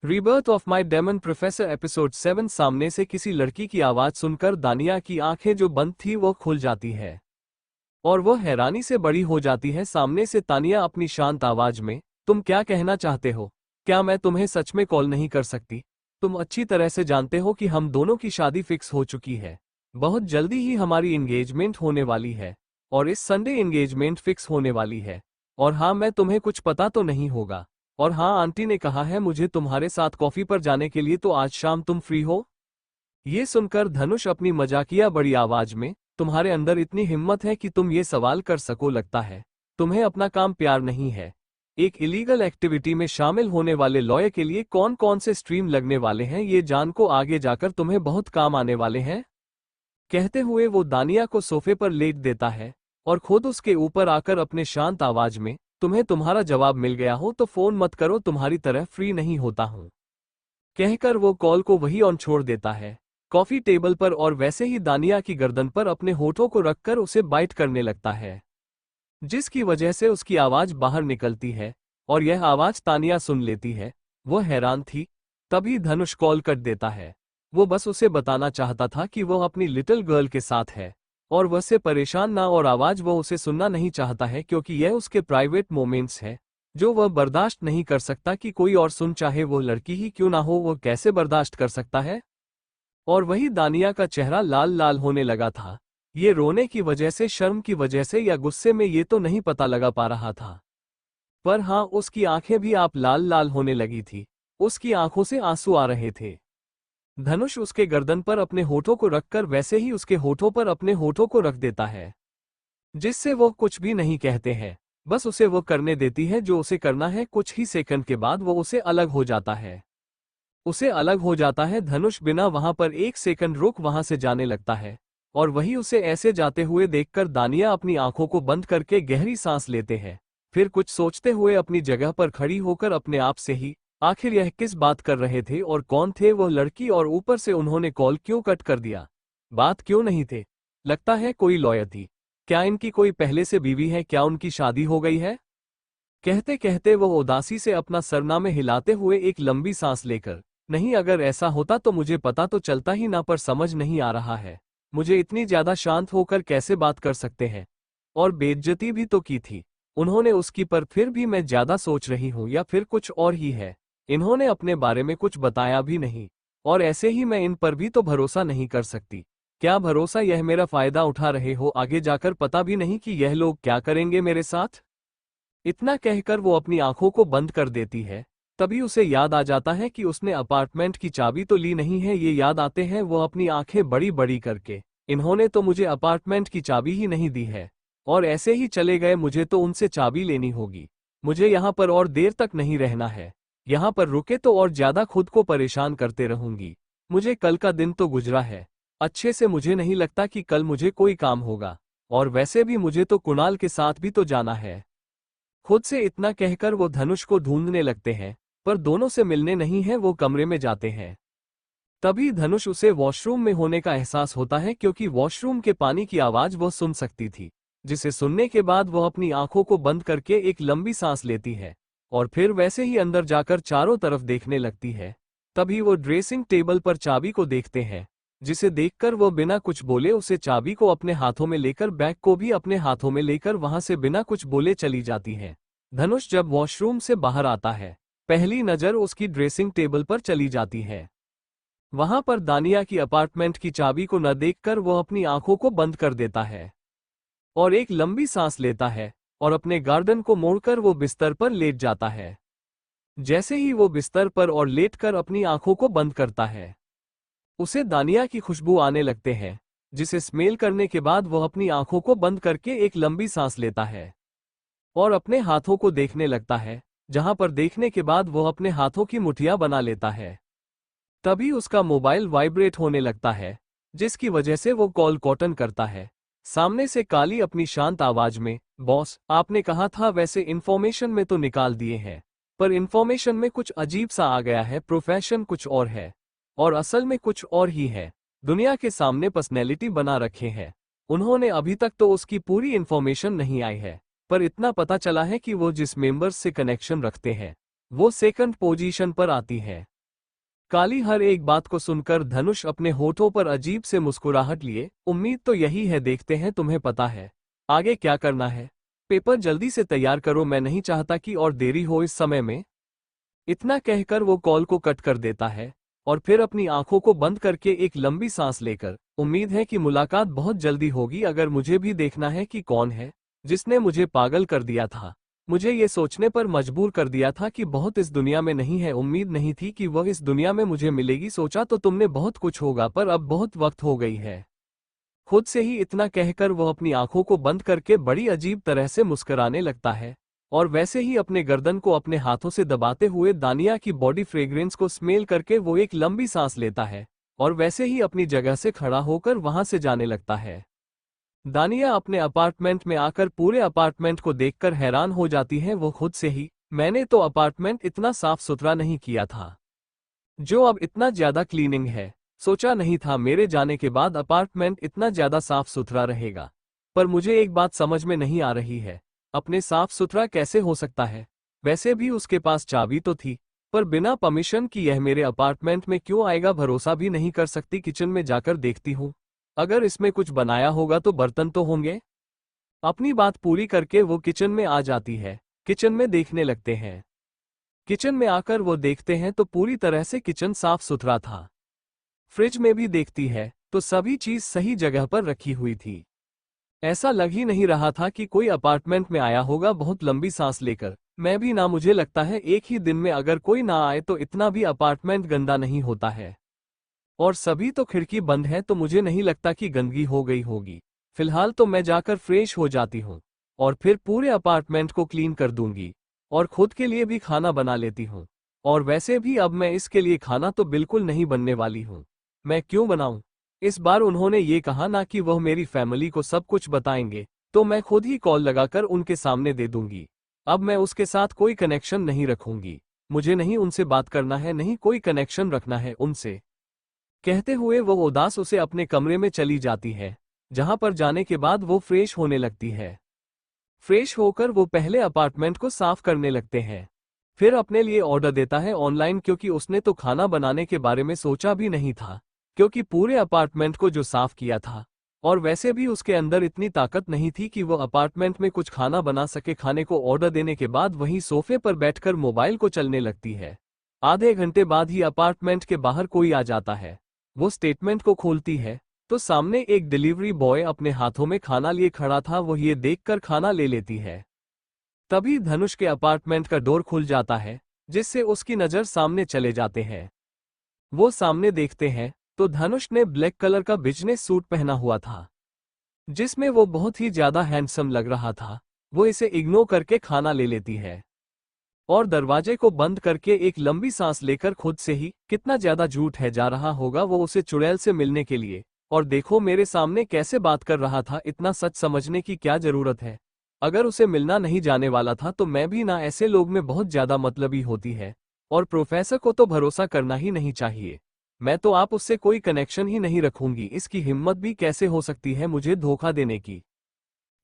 Rebirth of my demon professor episode 7। सामने से किसी लड़की की आवाज सुनकर दानिया की आंखें जो बंद थी वो खुल जाती है और वो हैरानी से बड़ी हो जाती है। सामने से तानिया अपनी शांत आवाज में, तुम क्या कहना चाहते हो? क्या मैं तुम्हें सच में कॉल नहीं कर सकती? तुम अच्छी तरह से जानते हो कि हम दोनों की शादी फिक्स हो चुकी है। बहुत जल्दी ही हमारी एंगेजमेंट होने वाली है और इस संडे एंगेजमेंट फिक्स होने वाली है। और हाँ, मैं तुम्हें कुछ पता तो नहीं होगा। और हाँ, आंटी ने कहा है मुझे तुम्हारे साथ कॉफी पर जाने के लिए, तो आज शाम तुम फ्री हो? ये सुनकर धनुष अपनी मजाकिया बड़ी आवाज में, तुम्हारे अंदर इतनी हिम्मत है कि तुम ये सवाल कर सको? लगता है तुम्हें अपना काम प्यार नहीं है। एक इलीगल एक्टिविटी में शामिल होने वाले लॉयर के लिए कौन कौन से स्ट्रीम लगने वाले हैं ये जान को आगे जाकर तुम्हें बहुत काम आने वाले हैं। कहते हुए वो दानिया को सोफे पर लेट देता है और खुद उसके ऊपर आकर अपने शांत आवाज में, तुम्हें तुम्हारा जवाब मिल गया हो तो फोन मत करो, तुम्हारी तरह फ्री नहीं होता हूं, कहकर वो कॉल को वही ऑन छोड़ देता है कॉफी टेबल पर और वैसे ही दानिया की गर्दन पर अपने होठों को रखकर उसे बाइट करने लगता है, जिसकी वजह से उसकी आवाज बाहर निकलती है और यह आवाज तानिया सुन लेती है। वो हैरान थी। तभी धनुष कॉल कट देता है। वो बस उसे बताना चाहता था कि वो अपनी लिटिल गर्ल के साथ है और वह से परेशान ना, और आवाज वो उसे सुनना नहीं चाहता है क्योंकि यह उसके प्राइवेट मोमेंट्स है जो वह बर्दाश्त नहीं कर सकता कि कोई और सुन, चाहे वो लड़की ही क्यों ना हो। वो कैसे बर्दाश्त कर सकता है? और वही दानिया का चेहरा लाल लाल होने लगा था। ये रोने की वजह से, शर्म की वजह से या गुस्से में, ये तो नहीं पता लगा पा रहा था। पर हाँ, उसकी आंखें भी आप लाल लाल होने लगी थी। उसकी आंखों से आंसू आ रहे थे। धनुष उसके गर्दन पर अपने होठों को रखकर वैसे ही उसके होठों पर अपने होठों को रख देता है, जिससे वो कुछ भी नहीं कहते हैं, बस उसे वो करने देती है जो उसे करना है। कुछ ही सेकंड के बाद वो उसे अलग हो जाता है। उसे अलग हो जाता है। धनुष बिना वहां पर एक सेकंड रुक वहां से जाने लगता है और वही उसे ऐसे जाते हुए देखकर दानिया अपनी आंखों को बंद करके गहरी सांस लेते हैं। फिर कुछ सोचते हुए अपनी जगह पर खड़ी होकर अपने आप से ही, आखिर यह किस बात कर रहे थे और कौन थे वह लड़की, और ऊपर से उन्होंने कॉल क्यों कट कर दिया? बात क्यों नहीं थे? लगता है कोई लॉयर थी। क्या इनकी कोई पहले से बीवी है? क्या उनकी शादी हो गई है? कहते कहते वह उदासी से अपना सरनामे हिलाते हुए एक लंबी सांस लेकर, नहीं, अगर ऐसा होता तो मुझे पता तो चलता ही ना, पर समझ नहीं आ रहा है मुझे इतनी ज्यादा शांत होकर कैसे बात कर सकते हैं। और बेइज्जती भी तो की थी उन्होंने उसकी, पर फिर भी मैं ज्यादा सोच रही हूं या फिर कुछ और ही है। इन्होंने अपने बारे में कुछ बताया भी नहीं और ऐसे ही मैं इन पर भी तो भरोसा नहीं कर सकती। क्या भरोसा यह मेरा फायदा उठा रहे हो? आगे जाकर पता भी नहीं कि यह लोग क्या करेंगे मेरे साथ। इतना कहकर वो अपनी आंखों को बंद कर देती है। तभी उसे याद आ जाता है कि उसने अपार्टमेंट की चाबी तो ली नहीं है। ये याद आते हैं वो अपनी आंखें बड़ी बड़ी करके, इन्होंने तो मुझे अपार्टमेंट की चाबी ही नहीं दी है और ऐसे ही चले गए। मुझे तो उनसे चाबी लेनी होगी। मुझे यहाँ पर और देर तक नहीं रहना है। यहाँ पर रुके तो और ज्यादा खुद को परेशान करते रहूंगी। मुझे कल का दिन तो गुजरा है अच्छे से, मुझे नहीं लगता कि कल मुझे कोई काम होगा, और वैसे भी मुझे तो कुणाल के साथ भी तो जाना है। खुद से इतना कहकर वो धनुष को ढूंढने लगते हैं, पर दोनों से मिलने नहीं है। वो कमरे में जाते हैं। तभी धनुष उसे वॉशरूम में होने का एहसास होता है क्योंकि वॉशरूम के पानी की आवाज वो सुन सकती थी, जिसे सुनने के बाद वो अपनी आंखों को बंद करके एक लंबी सांस लेती है और फिर वैसे ही अंदर जाकर चारों तरफ देखने लगती है। तभी वो ड्रेसिंग टेबल पर चाबी को देखते हैं, जिसे देखकर वो बिना कुछ बोले उसे चाबी को अपने हाथों में लेकर, बैग को भी अपने हाथों में लेकर वहां से बिना कुछ बोले चली जाती है। धनुष जब वॉशरूम से बाहर आता है, पहली नजर उसकी ड्रेसिंग टेबल पर चली जाती है। वहां पर दानिया की अपार्टमेंट की चाबी को न देखकर वो अपनी आंखों को बंद कर देता है और एक लंबी सांस लेता है और अपने गार्डन को मोड़कर वो बिस्तर पर लेट जाता है। जैसे ही वो बिस्तर पर और लेटकर अपनी आंखों को बंद करता है, उसे दानिया की खुशबू आने लगते हैं, जिसे स्मेल करने के बाद वह अपनी आंखों को बंद करके एक लंबी सांस लेता है और अपने हाथों को देखने लगता है, जहां पर देखने के बाद वह अपने हाथों की मुठियां बना लेता है। तभी उसका मोबाइल वाइब्रेट होने लगता है, जिसकी वजह से वो कॉल कॉटन करता है। सामने से काली अपनी शांत आवाज में, बॉस, आपने कहा था वैसे इन्फॉर्मेशन में तो निकाल दिए हैं, पर इन्फॉर्मेशन में कुछ अजीब सा आ गया है। प्रोफेशन कुछ और है और असल में कुछ और ही है। दुनिया के सामने पर्सनैलिटी बना रखे हैं उन्होंने। अभी तक तो उसकी पूरी इन्फॉर्मेशन नहीं आई है, पर इतना पता चला है कि वो जिस मेंबर्स से कनेक्शन रखते हैं वो सेकंड पोजीशन पर आती है। काली हर एक बात को सुनकर धनुष अपने होठों पर अजीब से मुस्कुराहट लिए, उम्मीद तो यही है, देखते हैं तुम्हें पता है आगे क्या करना है। पेपर जल्दी से तैयार करो, मैं नहीं चाहता कि और देरी हो इस समय में। इतना कहकर वो कॉल को कट कर देता है और फिर अपनी आंखों को बंद करके एक लंबी सांस लेकर, उम्मीद है कि मुलाकात बहुत जल्दी होगी, अगर मुझे भी देखना है कि कौन है जिसने मुझे पागल कर दिया था, मुझे ये सोचने पर मजबूर कर दिया था कि बहुत इस दुनिया में नहीं है, उम्मीद नहीं थी कि वह इस दुनिया में मुझे मिलेगी, सोचा तो तुमने बहुत कुछ होगा पर अब बहुत वक्त हो गई है। खुद से ही इतना कहकर वह अपनी आंखों को बंद करके बड़ी अजीब तरह से मुस्कुराने लगता है और वैसे ही अपने गर्दन को अपने हाथों से दबाते हुए दानिया की बॉडी फ्रेग्रेंस को स्मेल करके वो एक लंबी सांस लेता है और वैसे ही अपनी जगह से खड़ा होकर वहां से जाने लगता है। दानिया अपने अपार्टमेंट में आकर पूरे अपार्टमेंट को देखकर हैरान हो जाती है, वो खुद से ही, मैंने तो अपार्टमेंट इतना साफ सुथरा नहीं किया था जो अब इतना ज्यादा क्लीनिंग है, सोचा नहीं था मेरे जाने के बाद अपार्टमेंट इतना ज्यादा साफ सुथरा रहेगा। पर मुझे एक बात समझ में नहीं आ रही है, अपने साफ सुथरा कैसे हो सकता है, वैसे भी उसके पास चाबी तो थी, पर बिना परमिशन की यह मेरे अपार्टमेंट में क्यों आएगा, भरोसा भी नहीं कर सकती। किचन में जाकर देखती हूँ, अगर इसमें कुछ बनाया होगा तो बर्तन तो होंगे। अपनी बात पूरी करके वो किचन में आ जाती है, किचन में देखने लगते हैं। किचन में आकर वो देखते हैं तो पूरी तरह से किचन साफ सुथरा था। फ्रिज में भी देखती है तो सभी चीज सही जगह पर रखी हुई थी। ऐसा लग ही नहीं रहा था कि कोई अपार्टमेंट में आया होगा बहुत लंबी सांस लेकर। मैं भी ना, मुझे लगता है एक ही दिन में अगर कोई ना आए तो इतना भी अपार्टमेंट गंदा नहीं होता है। और सभी तो खिड़की बंद है तो मुझे नहीं लगता कि गंदगी हो गई होगी। फिलहाल तो मैं जाकर फ्रेश हो जाती हूँ और फिर पूरे अपार्टमेंट को क्लीन कर दूंगी और खुद के लिए भी खाना बना लेती हूँ। और वैसे भी अब मैं इसके लिए खाना तो बिल्कुल नहीं बनने वाली हूँ, मैं क्यों बनाऊं। इस बार उन्होंने ये कहा ना कि वह मेरी फैमिली को सब कुछ बताएंगे, तो मैं खुद ही कॉल लगाकर उनके सामने दे दूंगी। अब मैं उसके साथ कोई कनेक्शन नहीं रखूंगी, मुझे नहीं उनसे बात करना है, नहीं कोई कनेक्शन रखना है उनसे। कहते हुए वो उदास उसे अपने कमरे में चली जाती है, जहां पर जाने के बाद वो फ्रेश होने लगती है। फ्रेश होकर वो पहले अपार्टमेंट को साफ करने लगते हैं, फिर अपने लिए ऑर्डर देता है ऑनलाइन, क्योंकि उसने तो खाना बनाने के बारे में सोचा भी नहीं था, क्योंकि पूरे अपार्टमेंट को जो साफ किया था। और वैसे भी उसके अंदर इतनी ताकत नहीं थी कि वो अपार्टमेंट में कुछ खाना बना सके। खाने को ऑर्डर देने के बाद वहीं सोफे पर बैठकर मोबाइल को चलने लगती है। आधे घंटे बाद ही अपार्टमेंट के बाहर कोई आ जाता है। वो स्टेटमेंट को खोलती है तो सामने एक डिलीवरी बॉय अपने हाथों में खाना लिए खड़ा था, वो ये देखकर खाना ले लेती है। तभी धनुष के अपार्टमेंट का डोर खुल जाता है, जिससे उसकी नजर सामने चले जाते हैं। वो सामने देखते हैं तो धनुष ने ब्लैक कलर का बिजनेस सूट पहना हुआ था, जिसमें वो बहुत ही ज्यादा हैंडसम लग रहा था। वो इसे इग्नोर करके खाना ले लेती है और दरवाजे को बंद करके एक लंबी सांस लेकर खुद से ही, कितना ज्यादा झूठ है, जा रहा होगा वो उसे चुड़ैल से मिलने के लिए। और देखो मेरे सामने कैसे बात कर रहा था, इतना सच समझने की क्या जरूरत है। अगर उसे मिलना नहीं जाने वाला था तो मैं भी ना, ऐसे लोग में बहुत ज्यादा मतलबी होती है और प्रोफेसर को तो भरोसा करना ही नहीं चाहिए। मैं तो आप उससे कोई कनेक्शन ही नहीं रखूंगी, इसकी हिम्मत भी कैसे हो सकती है मुझे धोखा देने की।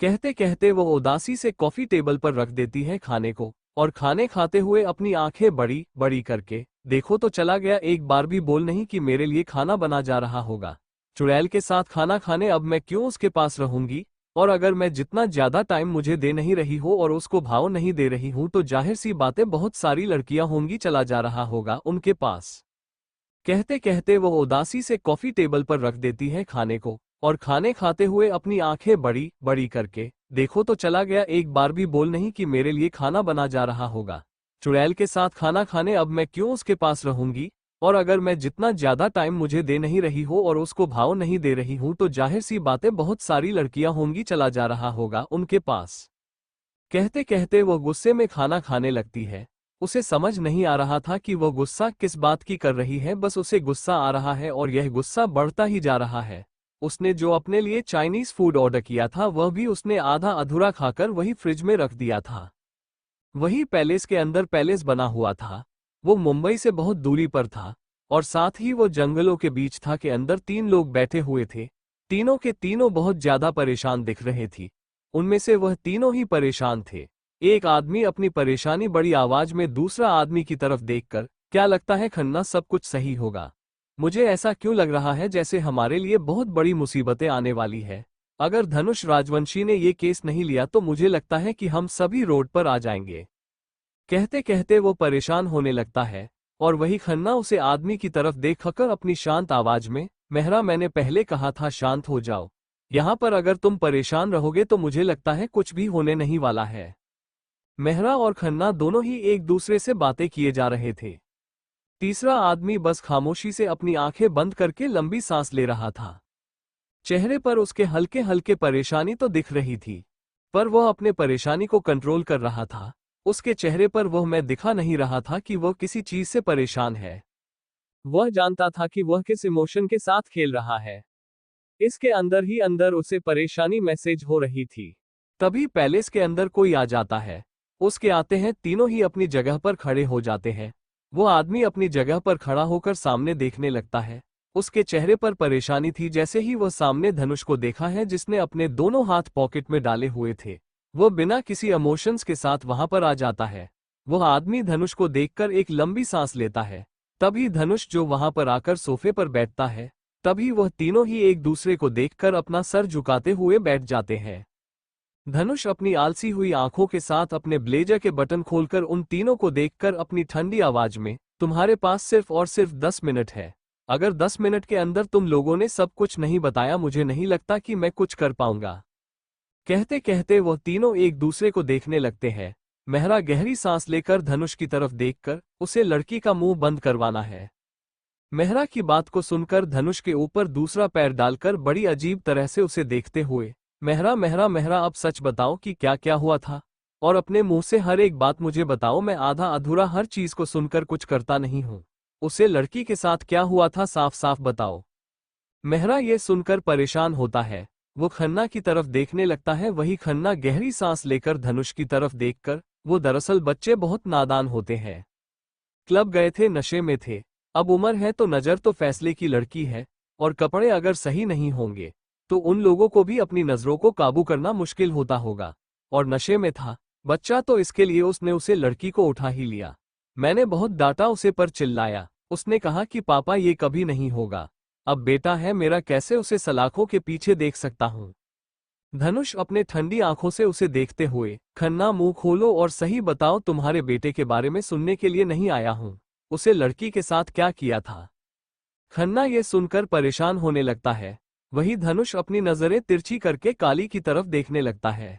कहते कहते वो उदासी से कॉफी टेबल पर रख देती है खाने को और खाने खाते हुए अपनी आंखें बड़ी बड़ी करके, देखो तो चला गया, एक बार भी बोल नहीं कि मेरे लिए खाना बना जा रहा होगा। चुड़ैल के साथ खाना खाने अब मैं क्यों उसके पास रहूंगी। और अगर मैं जितना ज्यादा टाइम मुझे दे नहीं रही हो और उसको भाव नहीं दे रही हूं तो जाहिर सी बातें बहुत सारी लड़कियां होंगी, चला जा रहा होगा उनके पास। कहते कहते वो उदासी से कॉफी टेबल पर रख देती है खाने को और खाने खाते हुए अपनी आंखें बड़ी बड़ी करके, देखो तो चला गया, एक बार भी बोल नहीं कि मेरे लिए खाना बना जा रहा होगा। चुड़ैल के साथ खाना खाने अब मैं क्यों उसके पास रहूंगी। और अगर मैं जितना ज्यादा टाइम मुझे दे नहीं रही हो और उसको भाव नहीं दे रही हूं तो जाहिर सी बातें बहुत सारी लड़कियां होंगी, चला जा रहा होगा उनके पास। कहते कहते वो गुस्से में खाना खाने लगती है। उसे समझ नहीं आ रहा था कि वो गुस्सा किस बात की कर रही है, बस उसे गुस्सा आ रहा है और यह गुस्सा बढ़ता ही जा रहा है। उसने जो अपने लिए चाइनीज फूड ऑर्डर किया था वह भी उसने आधा अधूरा खाकर वही फ्रिज में रख दिया था। वही पैलेस के अंदर पैलेस बना हुआ था, वो मुंबई से बहुत दूरी पर था और साथ ही वो जंगलों के बीच था के अंदर 3 लोग बैठे हुए थे। तीनों के तीनों बहुत ज्यादा परेशान दिख रहे थे। उनमें से वह तीनों ही परेशान थे। एक आदमी अपनी परेशानी बड़ी आवाज में दूसरा आदमी की तरफ देखकर क्या लगता है खन्ना सब कुछ सही होगा? मुझे ऐसा क्यों लग रहा है जैसे हमारे लिए बहुत बड़ी मुसीबतें आने वाली है। अगर धनुष राजवंशी ने ये केस नहीं लिया तो मुझे लगता है कि हम सभी रोड पर आ जाएंगे। कहते कहते वो परेशान होने लगता है और वही खन्ना उसे आदमी की तरफ देखकर अपनी शांत आवाज में, मेहरा मैंने पहले कहा था शांत हो जाओ। यहाँ पर अगर तुम परेशान रहोगे तो मुझे लगता है कुछ भी होने नहीं वाला है। मेहरा और खन्ना दोनों ही एक दूसरे से बातें किए जा रहे थे। तीसरा आदमी बस खामोशी से अपनी आंखें बंद करके लंबी सांस ले रहा था। चेहरे पर उसके हल्के हल्के परेशानी तो दिख रही थी, पर वह अपने परेशानी को कंट्रोल कर रहा था। उसके चेहरे पर वह मैं दिखा नहीं रहा था कि वह किसी चीज से परेशान है। वह जानता था कि वह किस इमोशन के साथ खेल रहा है। इसके अंदर ही अंदर उसे परेशानी मैसेज हो रही थी। तभी पैलेस के अंदर कोई आ जाता है। उसके आते हैं तीनों ही अपनी जगह पर खड़े हो जाते हैं। वो आदमी अपनी जगह पर खड़ा होकर सामने देखने लगता है। उसके चेहरे पर परेशानी थी जैसे ही वह सामने धनुष को देखा है जिसने अपने दोनों हाथ पॉकेट में डाले हुए थे। वह बिना किसी इमोशंस के साथ वहां पर आ जाता है। वह आदमी धनुष को देखकर एक लंबी सांस लेता है। तभी धनुष जो वहां पर आकर सोफे पर बैठता है, तभी वह तीनों ही एक दूसरे को देखकर अपना सर झुकाते हुए बैठ जाते हैं। धनुष अपनी आलसी हुई आंखों के साथ अपने ब्लेजर के बटन खोलकर उन तीनों को देखकर अपनी ठंडी आवाज में, तुम्हारे पास सिर्फ और सिर्फ 10 मिनट है। अगर 10 मिनट के अंदर तुम लोगों ने सब कुछ नहीं बताया मुझे नहीं लगता कि मैं कुछ कर पाऊंगा। कहते कहते वह तीनों एक दूसरे को देखने लगते हैं। मेहरा गहरी सांस लेकर धनुष की तरफ देखकर उसे लड़की का मुंह बंद करवाना है। मेहरा की बात को सुनकर धनुष के ऊपर दूसरा पैर डालकर बड़ी अजीब तरह से उसे देखते हुए, मेहरा मेहरा मेहरा अब सच बताओ कि क्या क्या हुआ था, और अपने मुंह से हर एक बात मुझे बताओ। मैं आधा अधूरा हर चीज को सुनकर कुछ करता नहीं हूँ। उसे लड़की के साथ क्या हुआ था साफ साफ बताओ। मेहरा ये सुनकर परेशान होता है। वो खन्ना की तरफ देखने लगता है। वही खन्ना गहरी सांस लेकर धनुष की तरफ देखकर, वो दरअसल बच्चे बहुत नादान होते हैं। क्लब गए थे, नशे में थे। अब उम्र है तो नजर तो फैसले की लड़की है, और कपड़े अगर सही नहीं होंगे तो उन लोगों को भी अपनी नजरों को काबू करना मुश्किल होता होगा। और नशे में था बच्चा तो इसके लिए उसने उसे लड़की को उठा ही लिया। मैंने बहुत डांटा उसे पर चिल्लाया। उसने कहा कि पापा ये कभी नहीं होगा। अब बेटा है मेरा, कैसे उसे सलाखों के पीछे देख सकता हूँ। धनुष अपने ठंडी आंखों से उसे देखते हुए, खन्ना मुंह खोलो और सही बताओ, तुम्हारे बेटे के बारे में सुनने के लिए नहीं आया हूँ। उसे लड़की के साथ क्या किया था? खन्ना ये सुनकर परेशान होने लगता है। वही धनुष अपनी नजरें तिरछी करके काली की तरफ देखने लगता है,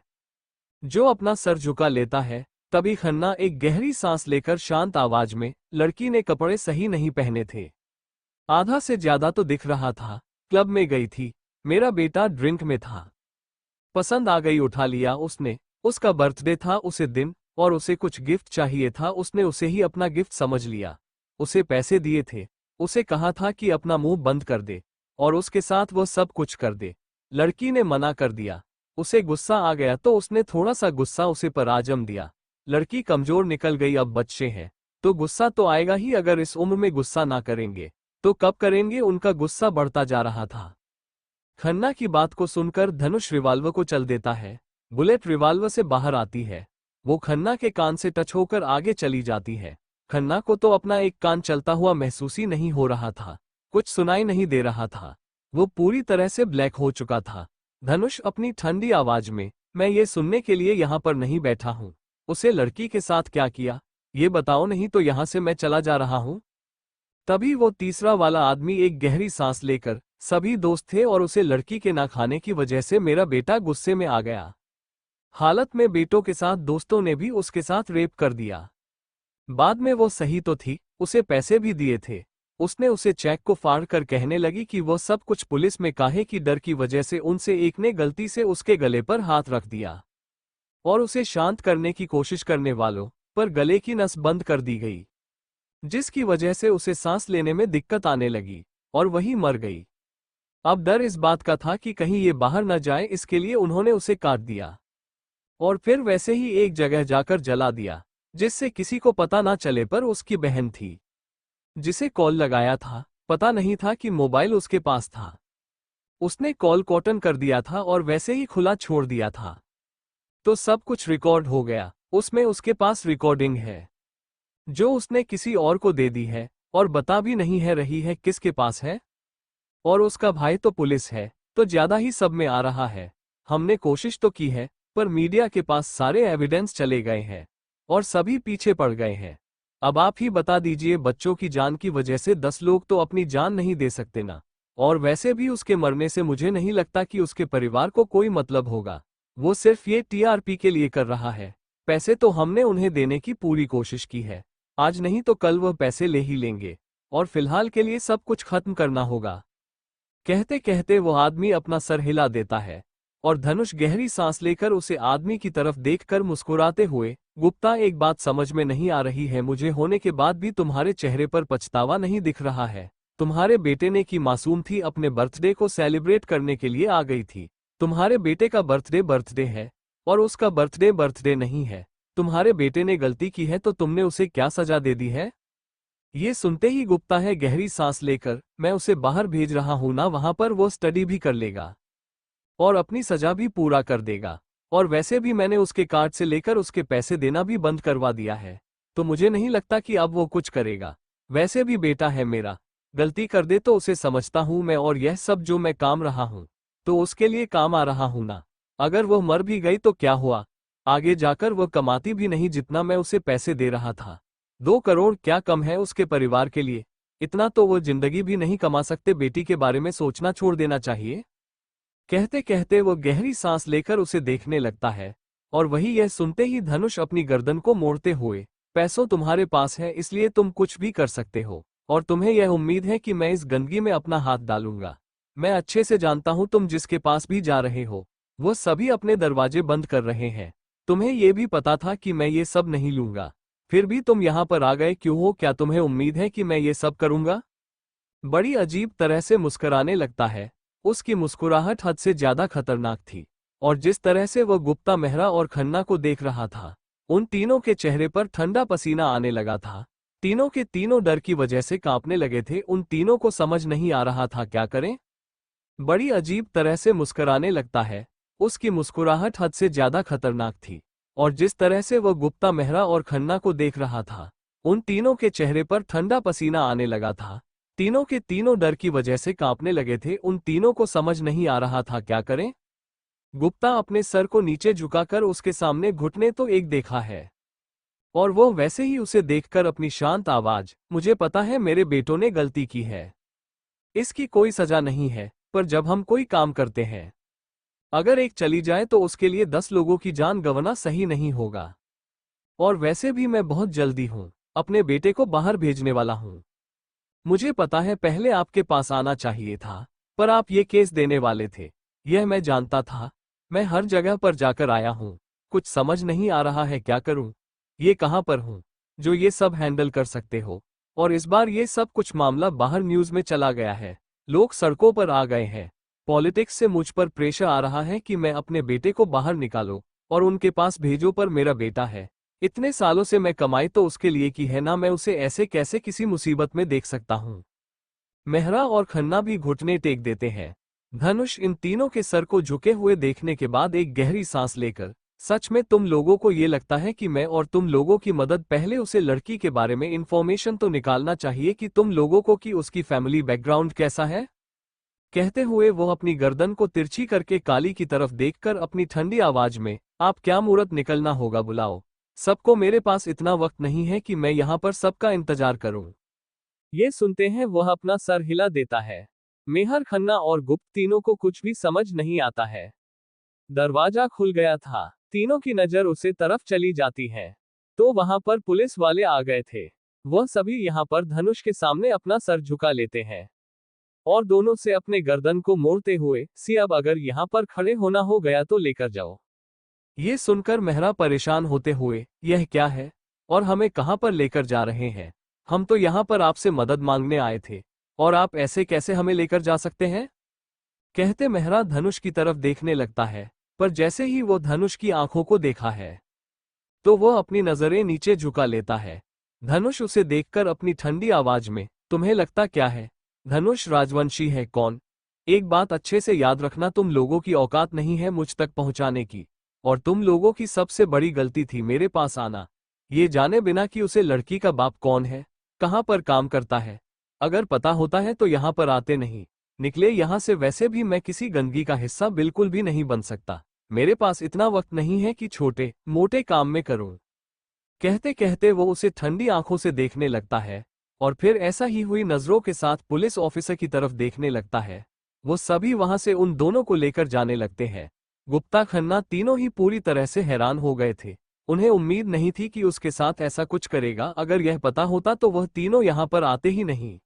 जो अपना सर झुका लेता है। तभी खन्ना एक गहरी सांस लेकर शांत आवाज में, लड़की ने कपड़े सही नहीं पहने थे, आधा से ज्यादा तो दिख रहा था। क्लब में गई थी, मेरा बेटा ड्रिंक में था, पसंद आ गई, उठा लिया उसने। उसका बर्थडे था उसे दिन, और उसे कुछ गिफ्ट चाहिए था। उसने उसे ही अपना गिफ्ट समझ लिया। उसे पैसे दिए थे, उसे कहा था कि अपना मुंह बंद कर दे और उसके साथ वो सब कुछ कर दे। लड़की ने मना कर दिया। उसे गुस्सा आ गया तो उसने थोड़ा सा गुस्सा उसे पर आजम दिया। लड़की कमजोर निकल गई। अब बच्चे हैं तो गुस्सा तो आएगा ही। अगर इस उम्र में गुस्सा ना करेंगे तो कब करेंगे? उनका गुस्सा बढ़ता जा रहा था। खन्ना की बात को सुनकर धनुष रिवाल्वर को चल देता है। बुलेट रिवाल्वर से बाहर आती है। वो खन्ना के कान से टच होकर आगे चली जाती है। खन्ना को तो अपना एक कान चलता हुआ महसूस ही नहीं हो रहा था, कुछ सुनाई नहीं दे रहा था। वो पूरी तरह से ब्लैक हो चुका था। धनुष अपनी ठंडी आवाज में, मैं ये सुनने के लिए यहाँ पर नहीं बैठा हूँ। उसे लड़की के साथ क्या किया ये बताओ, नहीं तो यहाँ से मैं चला जा रहा हूँ। तभी वो तीसरा वाला आदमी एक गहरी सांस लेकर, सभी दोस्त थे और उसे लड़की के ना खाने की वजह से मेरा बेटा गुस्से में आ गया। हालत में बेटों के साथ दोस्तों ने भी उसके साथ रेप कर दिया। बाद में वो सही तो थी, उसे पैसे भी दिए थे। उसने उसे चेक को फाड़ कर कहने लगी कि वो सब कुछ पुलिस में काहे की डर की वजह से उनसे एक ने गलती से उसके गले पर हाथ रख दिया और उसे शांत करने की कोशिश करने वालों पर गले की नस बंद कर दी गई, जिसकी वजह से उसे सांस लेने में दिक्कत आने लगी और वही मर गई। अब डर इस बात का था कि कहीं ये बाहर न जाए, इसके लिए उन्होंने उसे काट दिया और फिर वैसे ही एक जगह जाकर जला दिया, जिससे किसी को पता ना चले। पर उसकी बहन थी जिसे कॉल लगाया था, पता नहीं था कि मोबाइल उसके पास था। उसने कॉल कॉटन कर दिया था और वैसे ही खुला छोड़ दिया था, तो सब कुछ रिकॉर्ड हो गया। उसमें उसके पास रिकॉर्डिंग है। जो उसने किसी और को दे दी है और बता भी नहीं है रही है किसके पास है। और उसका भाई तो पुलिस है, तो ज्यादा ही सब में आ रहा है। हमने कोशिश तो की है, पर मीडिया के पास सारे एविडेंस चले गए हैं और सभी पीछे पड़ गए हैं। अब आप ही बता दीजिए, बच्चों की जान की वजह से 10 लोग तो अपनी जान नहीं दे सकते ना। और वैसे भी उसके मरने से मुझे नहीं लगता कि उसके परिवार को कोई मतलब होगा। वो सिर्फ ये टीआरपी के लिए कर रहा है। पैसे तो हमने उन्हें देने की पूरी कोशिश की है। आज नहीं तो कल वह पैसे ले ही लेंगे और फिलहाल के लिए सब कुछ खत्म करना होगा। कहते कहते वो आदमी अपना सर हिला देता है और धनुष गहरी सांस लेकर उसे आदमी की तरफ देखकर मुस्कुराते हुए, गुप्ता एक बात समझ में नहीं आ रही है, मुझे होने के बाद भी तुम्हारे चेहरे पर पछतावा नहीं दिख रहा है। तुम्हारे बेटे ने की मासूम थी, अपने बर्थडे को सेलिब्रेट करने के लिए आ गई थी। तुम्हारे बेटे का बर्थडे बर्थडे है और उसका बर्थडे बर्थडे नहीं है। तुम्हारे बेटे ने गलती की है तो तुमने उसे क्या सजा दे दी है। ये सुनते ही गुप्ता है गहरी सांस लेकर, मैं उसे बाहर भेज रहा हूं ना, वहां पर वो स्टडी भी कर लेगा और अपनी सजा भी पूरा कर देगा। और वैसे भी मैंने उसके कार्ड से लेकर उसके पैसे देना भी बंद करवा दिया है, तो मुझे नहीं लगता कि अब वो कुछ करेगा। वैसे भी बेटा है मेरा, गलती कर दे तो उसे समझता हूं मैं, और यह सब जो मैं काम रहा हूं तो उसके लिए काम आ रहा हूं ना। अगर वो मर भी गई तो क्या हुआ, आगे जाकर वह कमाती भी नहीं जितना मैं उसे पैसे दे रहा था। 2 करोड़ क्या कम है उसके परिवार के लिए, इतना तो वो जिंदगी भी नहीं कमा सकते। बेटी के बारे में सोचना छोड़ देना चाहिए। कहते कहते वो गहरी सांस लेकर उसे देखने लगता है और वही यह सुनते ही धनुष अपनी गर्दन को मोड़ते हुए, पैसों तुम्हारे पास है इसलिए तुम कुछ भी कर सकते हो और तुम्हें यह उम्मीद है कि मैं इस गंदगी में अपना हाथ डालूंगा। मैं अच्छे से जानता हूं तुम जिसके पास भी जा रहे हो वो सभी अपने दरवाजे बंद कर रहे हैं। तुम्हें यह भी पता था कि मैं ये सब नहीं लूंगा, फिर भी तुम यहां पर आ गए क्यों हो। क्या तुम्हें उम्मीद है कि मैं ये सब करूंगा। बड़ी अजीब तरह से मुस्कुराने लगता है। उसकी मुस्कुराहट हद से ज्यादा खतरनाक थी और जिस तरह से वह गुप्ता, मेहरा और खन्ना को देख रहा था, उन तीनों के चेहरे पर ठंडा पसीना आने लगा था। तीनों के तीनों डर की वजह से कांपने लगे थे। उन तीनों को समझ नहीं आ रहा था क्या करें। बड़ी अजीब तरह से मुस्कुराने लगता है। उसकी मुस्कुराहट हद से ज्यादा खतरनाक थी और जिस तरह से वह गुप्ता, मेहरा और खन्ना को देख रहा था, उन तीनों के चेहरे पर ठंडा पसीना आने लगा था। तीनों के तीनों डर की वजह से कांपने लगे थे। उन तीनों को समझ नहीं आ रहा था क्या करें। गुप्ता अपने सर को नीचे झुकाकर उसके सामने घुटने तो एक देखा है और वो वैसे ही उसे देखकर अपनी शांत आवाज, मुझे पता है मेरे बेटों ने गलती की है, इसकी कोई सजा नहीं है, पर जब हम कोई काम करते हैं अगर एक चली जाए तो उसके लिए 10 लोगों की जान गंवाना सही नहीं होगा। और वैसे भी मैं बहुत जल्दी हूं, अपने बेटे को बाहर भेजने वाला हूं। मुझे पता है पहले आपके पास आना चाहिए था, पर आप ये केस देने वाले थे, यह मैं जानता था। मैं हर जगह पर जाकर आया हूं, कुछ समझ नहीं आ रहा है क्या करूं। ये कहां पर हूं जो ये सब हैंडल कर सकते हो। और इस बार ये सब कुछ मामला बाहर न्यूज में चला गया है, लोग सड़कों पर आ गए हैं। पॉलिटिक्स से मुझ पर प्रेशर आ रहा है कि मैं अपने बेटे को बाहर निकालो और उनके पास भेजो, पर मेरा बेटा है। इतने सालों से मैं कमाई तो उसके लिए की है ना, मैं उसे ऐसे कैसे किसी मुसीबत में देख सकता हूँ। मेहरा और खन्ना भी घुटने टेक देते हैं। धनुष इन तीनों के सर को झुके हुए देखने के बाद एक गहरी सांस लेकर, सच में तुम लोगों को ये लगता है कि मैं और तुम लोगों की मदद, पहले उसे लड़की के बारे में इंफॉर्मेशन तो निकालना चाहिए कि तुम लोगों को कि उसकी फैमिली बैकग्राउंड कैसा है। कहते हुए वो अपनी गर्दन को तिरछी करके काली की तरफ देखकर अपनी ठंडी आवाज में, आप क्या मुहूर्त निकलना होगा बुलाओ सबको, मेरे पास इतना वक्त नहीं है कि मैं यहाँ पर सबका इंतजार करूं। ये सुनते हैं वह अपना सर हिला देता है। मेहर, खन्ना और गुप्त तीनों को कुछ भी समझ नहीं आता है। दरवाजा खुल गया था, तीनों की नजर उसे तरफ चली जाती है तो वहां पर पुलिस वाले आ गए थे। वह सभी यहाँ पर धनुष के सामने अपना सर झुका लेते हैं और दोनों से अपने गर्दन को मोड़ते हुए, सी अब अगर यहाँ पर खड़े होना हो गया तो लेकर जाओ। ये सुनकर मेहरा परेशान होते हुए, यह क्या है और हमें कहां पर लेकर जा रहे हैं। हम तो यहाँ पर आपसे मदद मांगने आए थे और आप ऐसे कैसे हमें लेकर जा सकते हैं। कहते मेहरा धनुष की तरफ देखने लगता है, पर जैसे ही वो धनुष की आंखों को देखा है तो वह अपनी नजरें नीचे झुका लेता है। धनुष उसे देखकर अपनी ठंडी आवाज में, तुम्हें लगता क्या है धनुष राजवंशी है कौन। एक बात अच्छे से याद रखना, तुम लोगों की औकात नहीं है मुझ तक पहुंचाने की, और तुम लोगों की सबसे बड़ी गलती थी मेरे पास आना। ये जाने बिना कि उसे लड़की का बाप कौन है, कहाँ पर काम करता है। अगर पता होता है तो यहाँ पर आते नहीं, निकले यहाँ से। वैसे भी मैं किसी गंदगी का हिस्सा बिल्कुल भी नहीं बन सकता। मेरे पास इतना वक्त नहीं है कि छोटे मोटे काम में करूं। कहते कहते वो उसे ठंडी आंखों से देखने लगता है और फिर ऐसा ही हुई नजरों के साथ पुलिस ऑफिसर की तरफ देखने लगता है। वो सभी वहां से उन दोनों को लेकर जाने लगते हैं। गुप्ता खन्ना तीनों ही पूरी तरह से हैरान हो गए थे। उन्हें उम्मीद नहीं थी कि उसके साथ ऐसा कुछ करेगा। अगर यह पता होता तो वह तीनों यहाँ पर आते ही नहीं।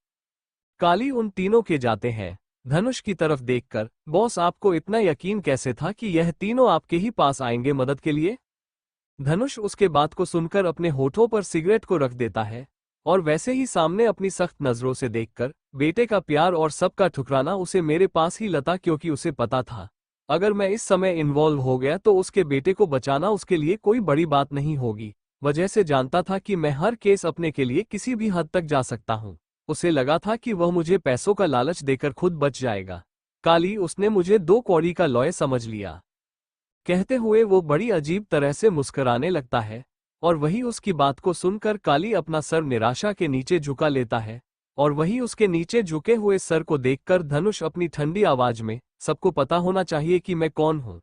काली उन तीनों के जाते हैं धनुष की तरफ देखकर, बॉस आपको इतना यकीन कैसे था कि यह तीनों आपके ही पास आएंगे मदद के लिए? धनुष उसके बात को सुनकर अपने होठों पर सिगरेट को रख देता है और वैसे ही सामने अपनी सख्त नजरों से देखकर, बेटे का प्यार और सबका ठुकराना उसे मेरे पास ही लता, क्योंकि उसे पता था अगर मैं इस समय इन्वॉल्व हो गया तो उसके बेटे को बचाना उसके लिए कोई बड़ी बात नहीं होगी। वजह से जानता था कि मैं हर केस अपने के लिए किसी भी हद तक जा सकता हूँ। उसे लगा था कि वह मुझे पैसों का लालच देकर खुद बच जाएगा। काली, उसने मुझे 2 कौड़ी का लॉय समझ लिया। कहते हुए वो बड़ी अजीब तरह से मुस्कुराने लगता है और वही उसकी बात को सुनकर काली अपना सर निराशा के नीचे झुका लेता है और वही उसके नीचे झुके हुए सर को देखकर धनुष अपनी ठंडी आवाज में, सबको पता होना चाहिए कि मैं कौन हूं।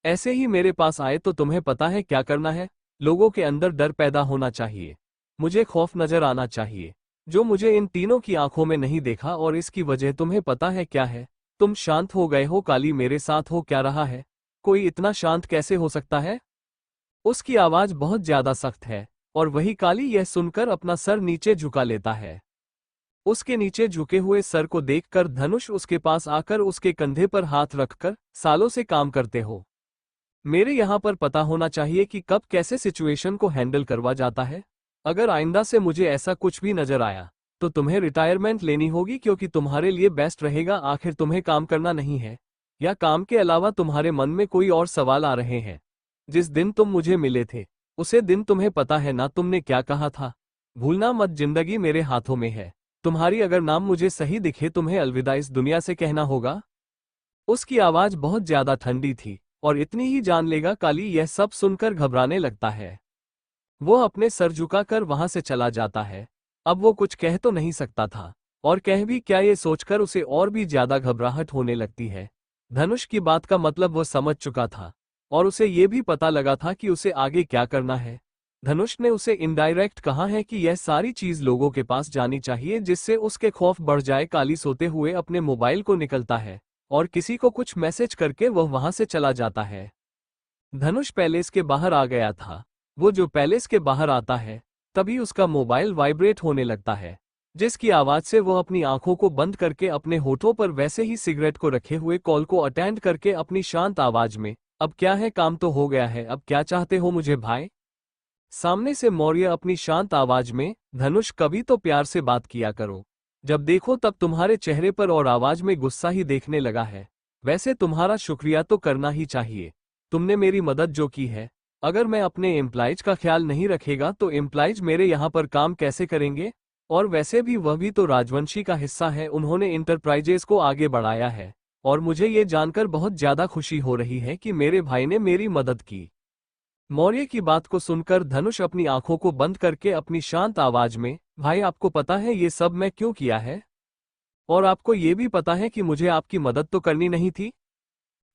ऐसे ही मेरे पास आए तो तुम्हें पता है क्या करना है। लोगों के अंदर डर पैदा होना चाहिए, मुझे खौफ नजर आना चाहिए, जो मुझे इन तीनों की आंखों में नहीं देखा। और इसकी वजह तुम्हें पता है क्या है? तुम शांत हो गए हो काली, मेरे साथ हो क्या रहा है? कोई इतना शांत कैसे हो सकता है? उसकी आवाज बहुत ज्यादा सख्त है और वही काली यह सुनकर अपना सर नीचे झुका लेता है। उसके नीचे झुके हुए सर को देखकर धनुष उसके पास आकर उसके कंधे पर हाथ रखकर, सालों से काम करते हो, मेरे यहाँ पर पता होना चाहिए कि कब कैसे सिचुएशन को हैंडल करवा जाता है। अगर आइंदा से मुझे ऐसा कुछ भी नजर आया तो तुम्हें रिटायरमेंट लेनी होगी, क्योंकि तुम्हारे लिए बेस्ट रहेगा। आखिर तुम्हें काम करना नहीं है, या काम के अलावा तुम्हारे मन में कोई और सवाल आ रहे हैं? जिस दिन तुम मुझे मिले थे उसे दिन तुम्हें पता है ना तुमने क्या कहा था? भूलना मत, जिंदगी मेरे हाथों में है। तुम्हारी अगर नाम मुझे सही दिखे तुम्हें अलविदा इस दुनिया से कहना होगा। उसकी आवाज बहुत ज्यादा ठंडी थी और इतनी ही जान लेगा काली यह सब सुनकर घबराने लगता है। वो अपने सर झुकाकर वहां से चला जाता है। अब वो कुछ कह तो नहीं सकता था, और कह भी क्या, ये सोचकर उसे और भी ज्यादा घबराहट होने लगती है। धनुष की बात का मतलब वो समझ चुका था और उसे ये भी पता लगा था कि उसे आगे क्या करना है। धनुष ने उसे इनडायरेक्ट कहा है कि यह सारी चीज लोगों के पास जानी चाहिए, जिससे उसके खौफ बढ़ जाए। काली सोते हुए अपने मोबाइल को निकलता है और किसी को कुछ मैसेज करके वह वहां से चला जाता है। धनुष पैलेस के बाहर आ गया था। वो जो पैलेस के बाहर आता है तभी उसका मोबाइल वाइब्रेट होने लगता है, जिसकी आवाज से वह अपनी आंखों को बंद करके अपने होठों पर वैसे ही सिगरेट को रखे हुए कॉल को अटेंड करके अपनी शांत आवाज में, अब क्या है, काम तो हो गया है, अब क्या चाहते हो मुझे भाई? सामने से मौर्य अपनी शांत आवाज में, धनुष कभी तो प्यार से बात किया करो, जब देखो तब तुम्हारे चेहरे पर और आवाज में गुस्सा ही देखने लगा है। वैसे तुम्हारा शुक्रिया तो करना ही चाहिए, तुमने मेरी मदद जो की है। अगर मैं अपने एम्प्लॉइज का ख्याल नहीं रखेगा तो एम्प्लॉइज मेरे यहाँ पर काम कैसे करेंगे? और वैसे भी वह भी तो राजवंशी का हिस्सा है, उन्होंने इंटरप्राइजेस को आगे बढ़ाया है और मुझे ये जानकर बहुत ज्यादा खुशी हो रही है कि मेरे भाई ने मेरी मदद की। मौर्य की बात को सुनकर धनुष अपनी आंखों को बंद करके अपनी शांत आवाज में, भाई आपको पता है ये सब मैं क्यों किया है? और आपको ये भी पता है कि मुझे आपकी मदद तो करनी नहीं थी,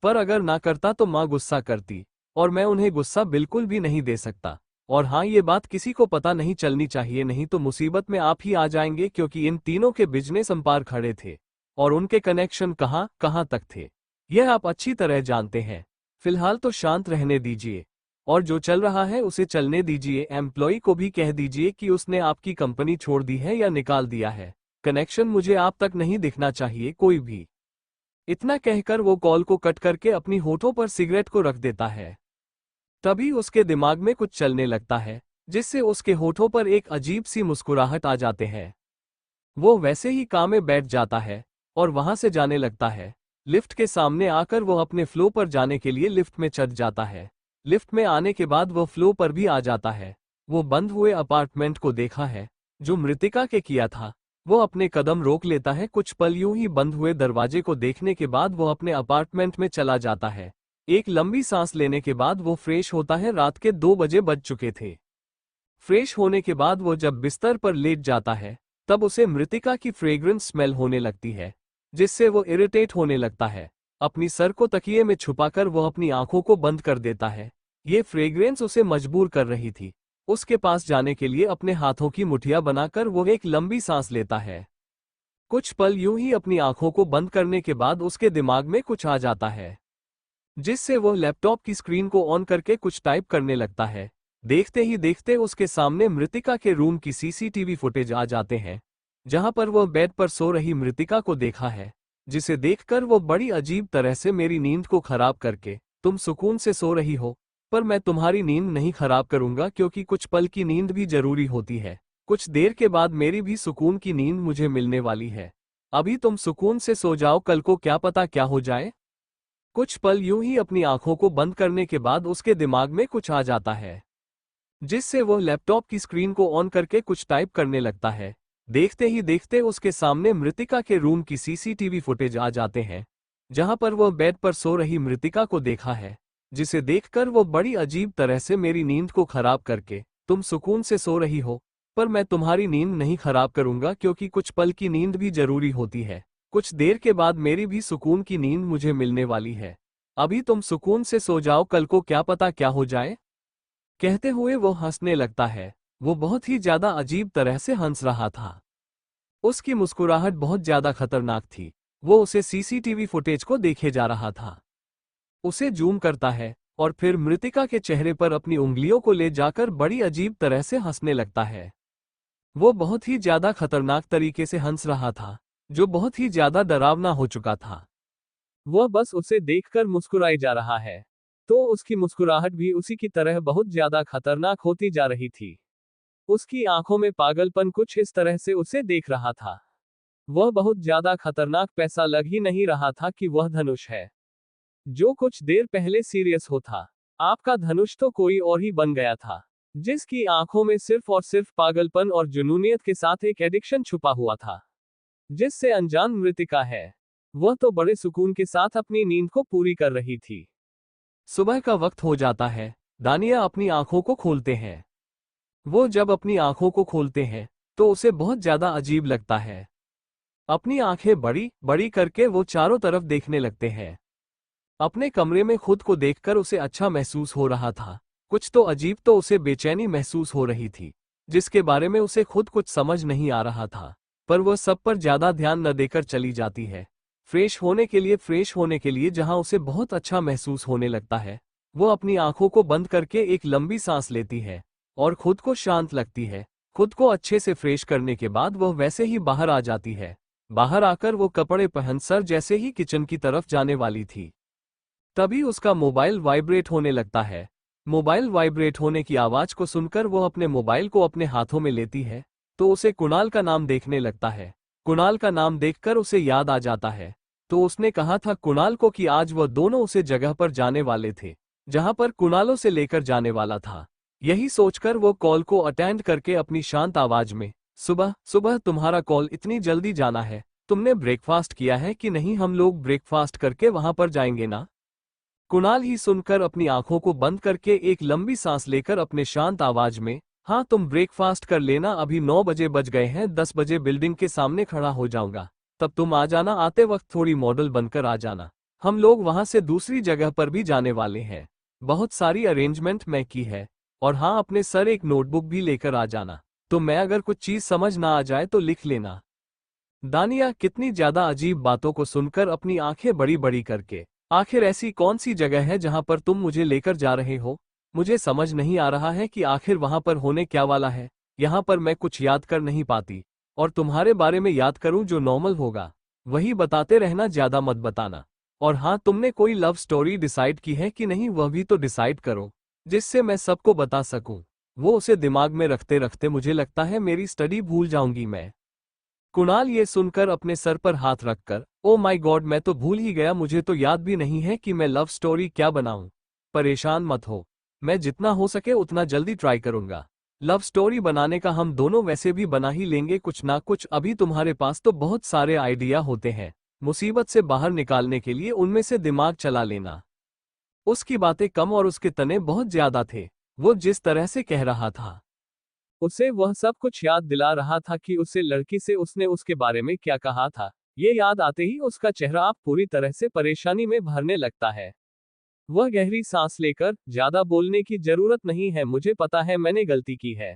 पर अगर ना करता तो माँ गुस्सा करती और मैं उन्हें गुस्सा बिल्कुल भी नहीं दे सकता। और हाँ, ये बात किसी को पता नहीं चलनी चाहिए, नहीं तो मुसीबत में आप ही आ जाएंगे, क्योंकि इन तीनों के बिजनेस अंपार खड़े थे और उनके कनेक्शन कहाँ कहाँ तक थे यह आप अच्छी तरह जानते हैं। फिलहाल तो शांत रहने दीजिए और जो चल रहा है उसे चलने दीजिए। एम्प्लॉय को भी कह दीजिए कि उसने आपकी कंपनी छोड़ दी है या निकाल दिया है। कनेक्शन मुझे आप तक नहीं दिखना चाहिए कोई भी। इतना कहकर वो कॉल को कट करके अपनी होठों पर सिगरेट को रख देता है। तभी उसके दिमाग में कुछ चलने लगता है, जिससे उसके होठों पर एक अजीब सी मुस्कुराहट आ जाते हैं। वो वैसे ही काम में बैठ जाता है और वहां से जाने लगता है। लिफ्ट के सामने आकर वो अपने फ्लो पर जाने के लिए लिफ्ट में चढ़ जाता है। लिफ्ट में आने के बाद वो फ्लो पर भी आ जाता है। वो बंद हुए अपार्टमेंट को देखा है जो मृतिका के किया था। वो अपने कदम रोक लेता है। कुछ पल यूं ही बंद हुए दरवाजे को देखने के बाद वो अपने अपार्टमेंट में चला जाता है। एक लंबी सांस लेने के बाद वो फ्रेश होता है। रात के 2 बजे बज चुके थे। फ्रेश होने के बाद वो जब बिस्तर पर लेट जाता है तब उसे मृतिका की फ्रेग्रेंस स्मेल होने लगती है, जिससे वो इरिटेट होने लगता है। अपनी सर को तकिए में छुपाकर वो अपनी आंखों को बंद कर देता है। ये फ्रेग्रेंस उसे मजबूर कर रही थी। उसके पास जाने के लिए अपने हाथों की मुठिया बनाकर वो एक लंबी सांस लेता है। कुछ पल यूं ही अपनी आंखों को बंद करने के बाद उसके दिमाग में कुछ आ जाता है, जिससे वो लैपटॉप की स्क्रीन को ऑन करके कुछ टाइप करने लगता है। देखते ही देखते उसके सामने मृतिका के रूम की सीसीटीवी फुटेज आ जाते हैं, जहां पर वो बेड पर सो रही मृतिका को देखा है, जिसे देखकर वो बड़ी अजीब तरह से मेरी नींद को खराब करके तुम सुकून से सो रही हो, पर मैं तुम्हारी नींद नहीं खराब करूंगा क्योंकि कुछ पल की नींद भी जरूरी होती है। कुछ देर के बाद मेरी भी सुकून की नींद मुझे मिलने वाली है। अभी तुम सुकून से सो जाओ, कल को क्या पता क्या हो जाए। कुछ पल यूं ही अपनी आंखों को बंद करने के बाद उसके दिमाग में कुछ आ जाता है, जिससे वो लैपटॉप की स्क्रीन को ऑन करके कुछ टाइप करने लगता है। देखते ही देखते उसके सामने मृतिका के रूम की सीसीटीवी फुटेज आ जाते हैं, जहां पर वो बेड पर सो रही मृतिका को देखा है, जिसे देखकर वो बड़ी अजीब तरह से मेरी नींद को खराब करके तुम सुकून से सो रही हो, पर मैं तुम्हारी नींद नहीं खराब करूंगा क्योंकि कुछ पल की नींद भी जरूरी होती है। कुछ देर के बाद मेरी भी सुकून की नींद मुझे मिलने वाली है। अभी तुम सुकून से सो जाओ, कल को क्या पता क्या हो जाए। कहते हुए वो हंसने लगता है। वो बहुत ही ज्यादा अजीब तरह से हंस रहा था। उसकी मुस्कुराहट बहुत ज्यादा खतरनाक थी। वो उसे सीसीटीवी फुटेज को देखे जा रहा था। उसे जूम करता है और फिर मृतिका के चेहरे पर अपनी उंगलियों को ले जाकर बड़ी अजीब तरह से हंसने लगता है। वो बहुत ही ज्यादा खतरनाक तरीके से हंस रहा था, जो बहुत ही ज्यादा डरावना हो चुका था। वह बस उसे देखकर मुस्कुराई जा रहा है, तो उसकी मुस्कुराहट भी उसी की तरह बहुत ज्यादा खतरनाक होती जा रही थी। उसकी आंखों में पागलपन कुछ इस तरह से उसे देख रहा था। वह बहुत ज्यादा खतरनाक, पैसा लग ही नहीं रहा था कि वह धनुष है, जो कुछ देर पहले सीरियस हो था। आपका धनुष तो कोई और ही बन गया था, जिसकी आंखों में सिर्फ और सिर्फ पागलपन और जुनूनियत के साथ एक एडिक्शन छुपा हुआ था, जिससे अनजान मृतिका है। वह तो बड़े सुकून के साथ अपनी नींद को पूरी कर रही थी। सुबह का वक्त हो जाता है। दानिया अपनी आंखों को खोलते हैं। वो जब अपनी आंखों को खोलते हैं तो उसे बहुत ज्यादा अजीब लगता है। अपनी आंखें बड़ी बड़ी करके वो चारों तरफ देखने लगते हैं। अपने कमरे में खुद को देखकर उसे अच्छा महसूस हो रहा था। कुछ तो अजीब, तो उसे बेचैनी महसूस हो रही थी, जिसके बारे में उसे खुद कुछ समझ नहीं आ रहा था, पर वह सब पर ज्यादा ध्यान न देकर चली जाती है। फ्रेश होने के लिए जहां उसे बहुत अच्छा महसूस होने लगता है, वो अपनी आंखों को बंद करके एक लंबी सांस लेती है और खुद को शांत लगती है। खुद को अच्छे से फ्रेश करने के बाद वह वैसे ही बाहर आ जाती है। बाहर आकर वो कपड़े पहन सर जैसे ही किचन की तरफ जाने वाली थी, तभी उसका मोबाइल वाइब्रेट होने लगता है। मोबाइल वाइब्रेट होने की आवाज को सुनकर वो अपने मोबाइल को अपने हाथों में लेती है, तो उसे कुणाल का नाम देखने लगता है। कुणाल का नाम देखकर उसे याद आ जाता है, तो उसने कहा था कुणाल को कि आज वह दोनों उसे जगह पर जाने वाले थे, जहां पर कुणाल से लेकर जाने वाला था। यही सोचकर वो कॉल को अटेंड करके अपनी शांत आवाज में, सुबह सुबह तुम्हारा कॉल, इतनी जल्दी जाना है, तुमने ब्रेकफास्ट किया है कि नहीं? हम लोग ब्रेकफास्ट करके वहां पर जाएंगे ना? कुणाल ही सुनकर अपनी आंखों को बंद करके एक लंबी सांस लेकर अपने शांत आवाज में, हाँ तुम ब्रेकफास्ट कर लेना, अभी 9 बजे बज गए हैं, 10 बजे बिल्डिंग के सामने खड़ा हो जाऊंगा, तब तुम आ जाना, आते वक्त थोड़ी मॉडल बनकर आ जाना। हम लोग वहां से दूसरी जगह पर भी जाने वाले हैं। बहुत सारी अरेंजमेंट मैं की है। और हाँ, अपने सर एक नोटबुक भी लेकर आ जाना, तो मैं अगर कुछ चीज समझ ना आ जाए तो लिख लेना। दानिया कितनी ज्यादा अजीब बातों को सुनकर अपनी आंखें बड़ी बड़ी करके, आखिर ऐसी कौन सी जगह है जहां पर तुम मुझे लेकर जा रहे हो? मुझे समझ नहीं आ रहा है कि आखिर वहां पर होने क्या वाला है। यहाँ पर मैं कुछ याद कर नहीं पाती, और तुम्हारे बारे में याद करूं जो नॉर्मल होगा वही बताते रहना, ज्यादा मत बताना। और हाँ, तुमने कोई लव स्टोरी डिसाइड की है कि नहीं, वह भी तो डिसाइड करो, जिससे मैं सबको बता सकूं। वो उसे दिमाग में रखते रखते मुझे लगता है मेरी स्टडी भूल जाऊंगी मैं। कुणाल ये सुनकर अपने सर पर हाथ रखकर, ओ माय गॉड, मैं तो भूल ही गया, मुझे तो याद भी नहीं है कि मैं लव स्टोरी क्या बनाऊं। परेशान मत हो, मैं जितना हो सके उतना जल्दी ट्राई करूंगा। लव स्टोरी बनाने का हम दोनों वैसे भी बना ही लेंगे कुछ ना कुछ। अभी तुम्हारे पास तो बहुत सारे आइडिया होते हैं, मुसीबत से बाहर निकालने के लिए उनमें से दिमाग चला लेना। उसकी बातें कम और उसके तने बहुत ज्यादा थे, वो जिस तरह से कह रहा था। उसे वह सब कुछ याद दिला रहा था कि उसे लड़की से उसने उसके बारे में क्या कहा था। ये याद आते ही उसका चेहरा आप पूरी तरह से परेशानी में भरने लगता है। वह गहरी सांस लेकर, ज्यादा बोलने की जरूरत नहीं है, मुझे पता है मैंने गलती की है,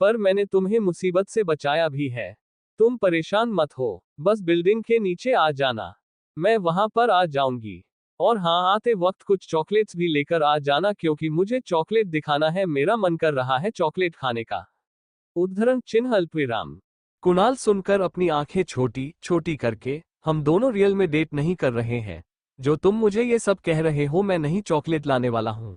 पर मैंने तुम्हें मुसीबत से बचाया भी है। तुम परेशान मत हो, बस बिल्डिंग के नीचे आ जाना, मैं वहां पर आ जाऊंगी। और हाँ, आते वक्त कुछ चॉकलेट्स भी लेकर आ जाना, क्योंकि मुझे चॉकलेट दिखाना है, मेरा मन कर रहा है चॉकलेट खाने का। उद्धरण चिन्ह अल्पविराम। कुणाल सुनकर अपनी आंखें छोटी छोटी करके, हम दोनों रियल में डेट नहीं कर रहे हैं। जो तुम मुझे ये सब कह रहे हो, मैं नहीं चॉकलेट लाने वाला हूं,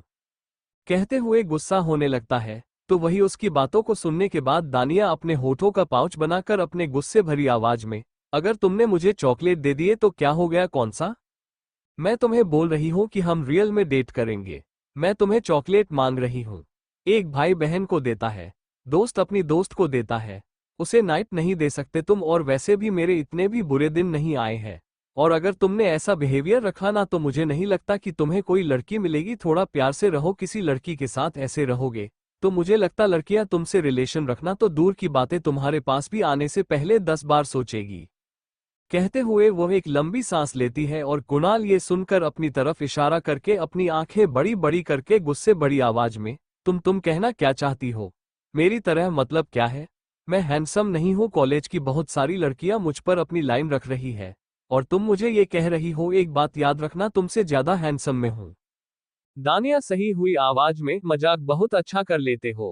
कहते हुए गुस्सा होने लगता है। तो वही उसकी बातों को सुनने के बाद दानिया अपने होठों का पाउच बनाकर अपने गुस्से भरी आवाज में, अगर तुमने मुझे चॉकलेट दे दिए तो क्या हो गया, कौन सा? मैं तुम्हें बोल रही हूं कि हम रियल में डेट करेंगे। मैं तुम्हें चॉकलेट मांग रही हूं। एक भाई बहन को देता है, दोस्त अपनी दोस्त को देता है, उसे नाइट नहीं दे सकते तुम? और वैसे भी मेरे इतने भी बुरे दिन नहीं आए हैं, और अगर तुमने ऐसा बिहेवियर रखा ना, तो मुझे नहीं लगता कि तुम्हें कोई लड़की मिलेगी। थोड़ा प्यार से रहो, किसी लड़की के साथ ऐसे रहोगे तो मुझे लगता लड़कियां तुमसे रिलेशन रखना तो दूर की बातें तुम्हारे पास भी आने से पहले 10 बार सोचेगी। कहते हुए वह एक लंबी सांस लेती है और कुणाल ये सुनकर अपनी तरफ इशारा करके अपनी आंखें बड़ी बड़ी करके गुस्से बड़ी आवाज में, तुम कहना क्या चाहती हो? मेरी तरह मतलब क्या है? मैं हैंडसम नहीं हूं, कॉलेज की बहुत सारी लड़कियां मुझ पर अपनी लाइन रख रही है, और तुम मुझे ये कह रही हो? एक बात याद रखना, तुमसे ज्यादा हैंडसम मैं हूं। दानिया सही हुई आवाज में, मजाक बहुत अच्छा कर लेते हो।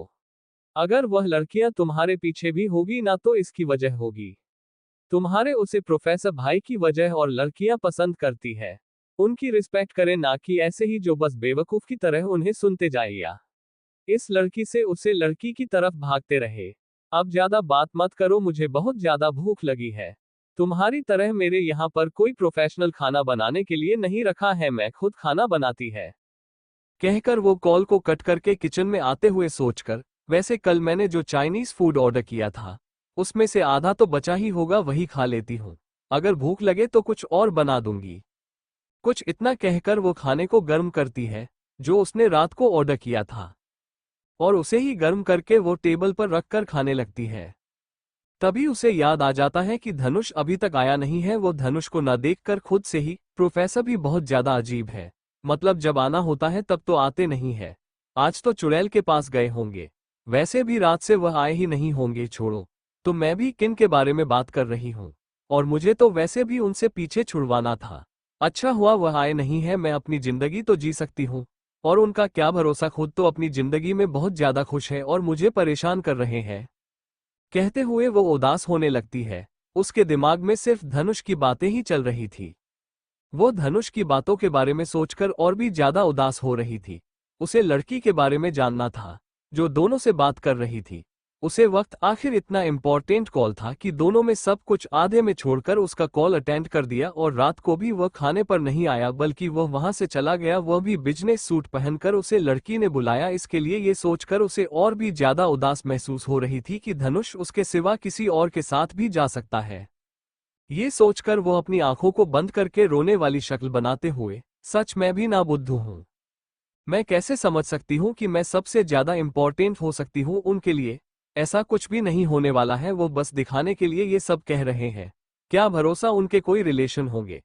अगर वह लड़कियां तुम्हारे पीछे भी होगी ना, तो इसकी वजह होगी तुम्हारे उसे प्रोफेसर भाई की वजह, और लड़कियां पसंद करती है। उनकी रिस्पेक्ट करें, ना कि ऐसे ही जो बस बेवकूफ की तरह उन्हें सुनते जाइए। इस लड़की से उसे लड़की की तरफ भागते रहे। अब ज्यादा बात मत करो, मुझे बहुत ज्यादा भूख लगी है। तुम्हारी तरह मेरे यहाँ पर कोई प्रोफेशनल खाना बनाने के लिए नहीं रखा है, मैं खुद खाना बनाती है। कहकर वो कॉल को कट करके किचन में आते हुए सोचकर, वैसे कल मैंने जो चाइनीज फूड ऑर्डर किया था उसमें से आधा तो बचा ही होगा, वही खा लेती हूँ। अगर भूख लगे तो कुछ और बना दूंगी। कुछ इतना कहकर वो खाने को गर्म करती है जो उसने रात को ऑर्डर किया था, और उसे ही गर्म करके वो टेबल पर रखकर खाने लगती है। तभी उसे याद आ जाता है कि धनुष अभी तक आया नहीं है। वो धनुष को न देखकर खुद से ही, प्रोफेसर भी बहुत ज्यादा अजीब है, मतलब जब आना होता है तब तो आते नहीं है। आज तो चुड़ैल के पास गए होंगे, वैसे भी रात से वह आए ही नहीं होंगे। छोड़ो, तो मैं भी किन के बारे में बात कर रही हूँ, और मुझे तो वैसे भी उनसे पीछे छुड़वाना था। अच्छा हुआ वह आए नहीं है, मैं अपनी जिंदगी तो जी सकती हूँ, और उनका क्या भरोसा, खुद तो अपनी जिंदगी में बहुत ज्यादा खुश है और मुझे परेशान कर रहे हैं। कहते हुए वो उदास होने लगती है। उसके दिमाग में सिर्फ धनुष की बातें ही चल रही थी। वो धनुष की बातों के बारे में सोचकर और भी ज्यादा उदास हो रही थी। उसे लड़की के बारे में जानना था जो दोनों से बात कर रही थी। उसे वक्त आखिर इतना इम्पोर्टेंट कॉल था कि दोनों में सब कुछ आधे में छोड़कर उसका कॉल अटेंड कर दिया, और रात को भी वह खाने पर नहीं आया बल्कि वह वहां से चला गया, वह भी बिजनेस सूट पहनकर। उसे लड़की ने बुलाया इसके लिए, ये सोचकर उसे और भी ज्यादा उदास महसूस हो रही थी कि धनुष उसके सिवा किसी और के साथ भी जा सकता है। ये सोचकर वो अपनी आंखों को बंद करके रोने वाली शक्ल बनाते हुए, सच मैं भी ना बुद्धू हूं। मैं कैसे समझ सकती हूँ कि मैं सबसे ज्यादा इम्पोर्टेंट हो सकती हूँ उनके लिए? ऐसा कुछ भी नहीं होने वाला है, वो बस दिखाने के लिए ये सब कह रहे हैं। क्या भरोसा उनके कोई रिलेशन होंगे,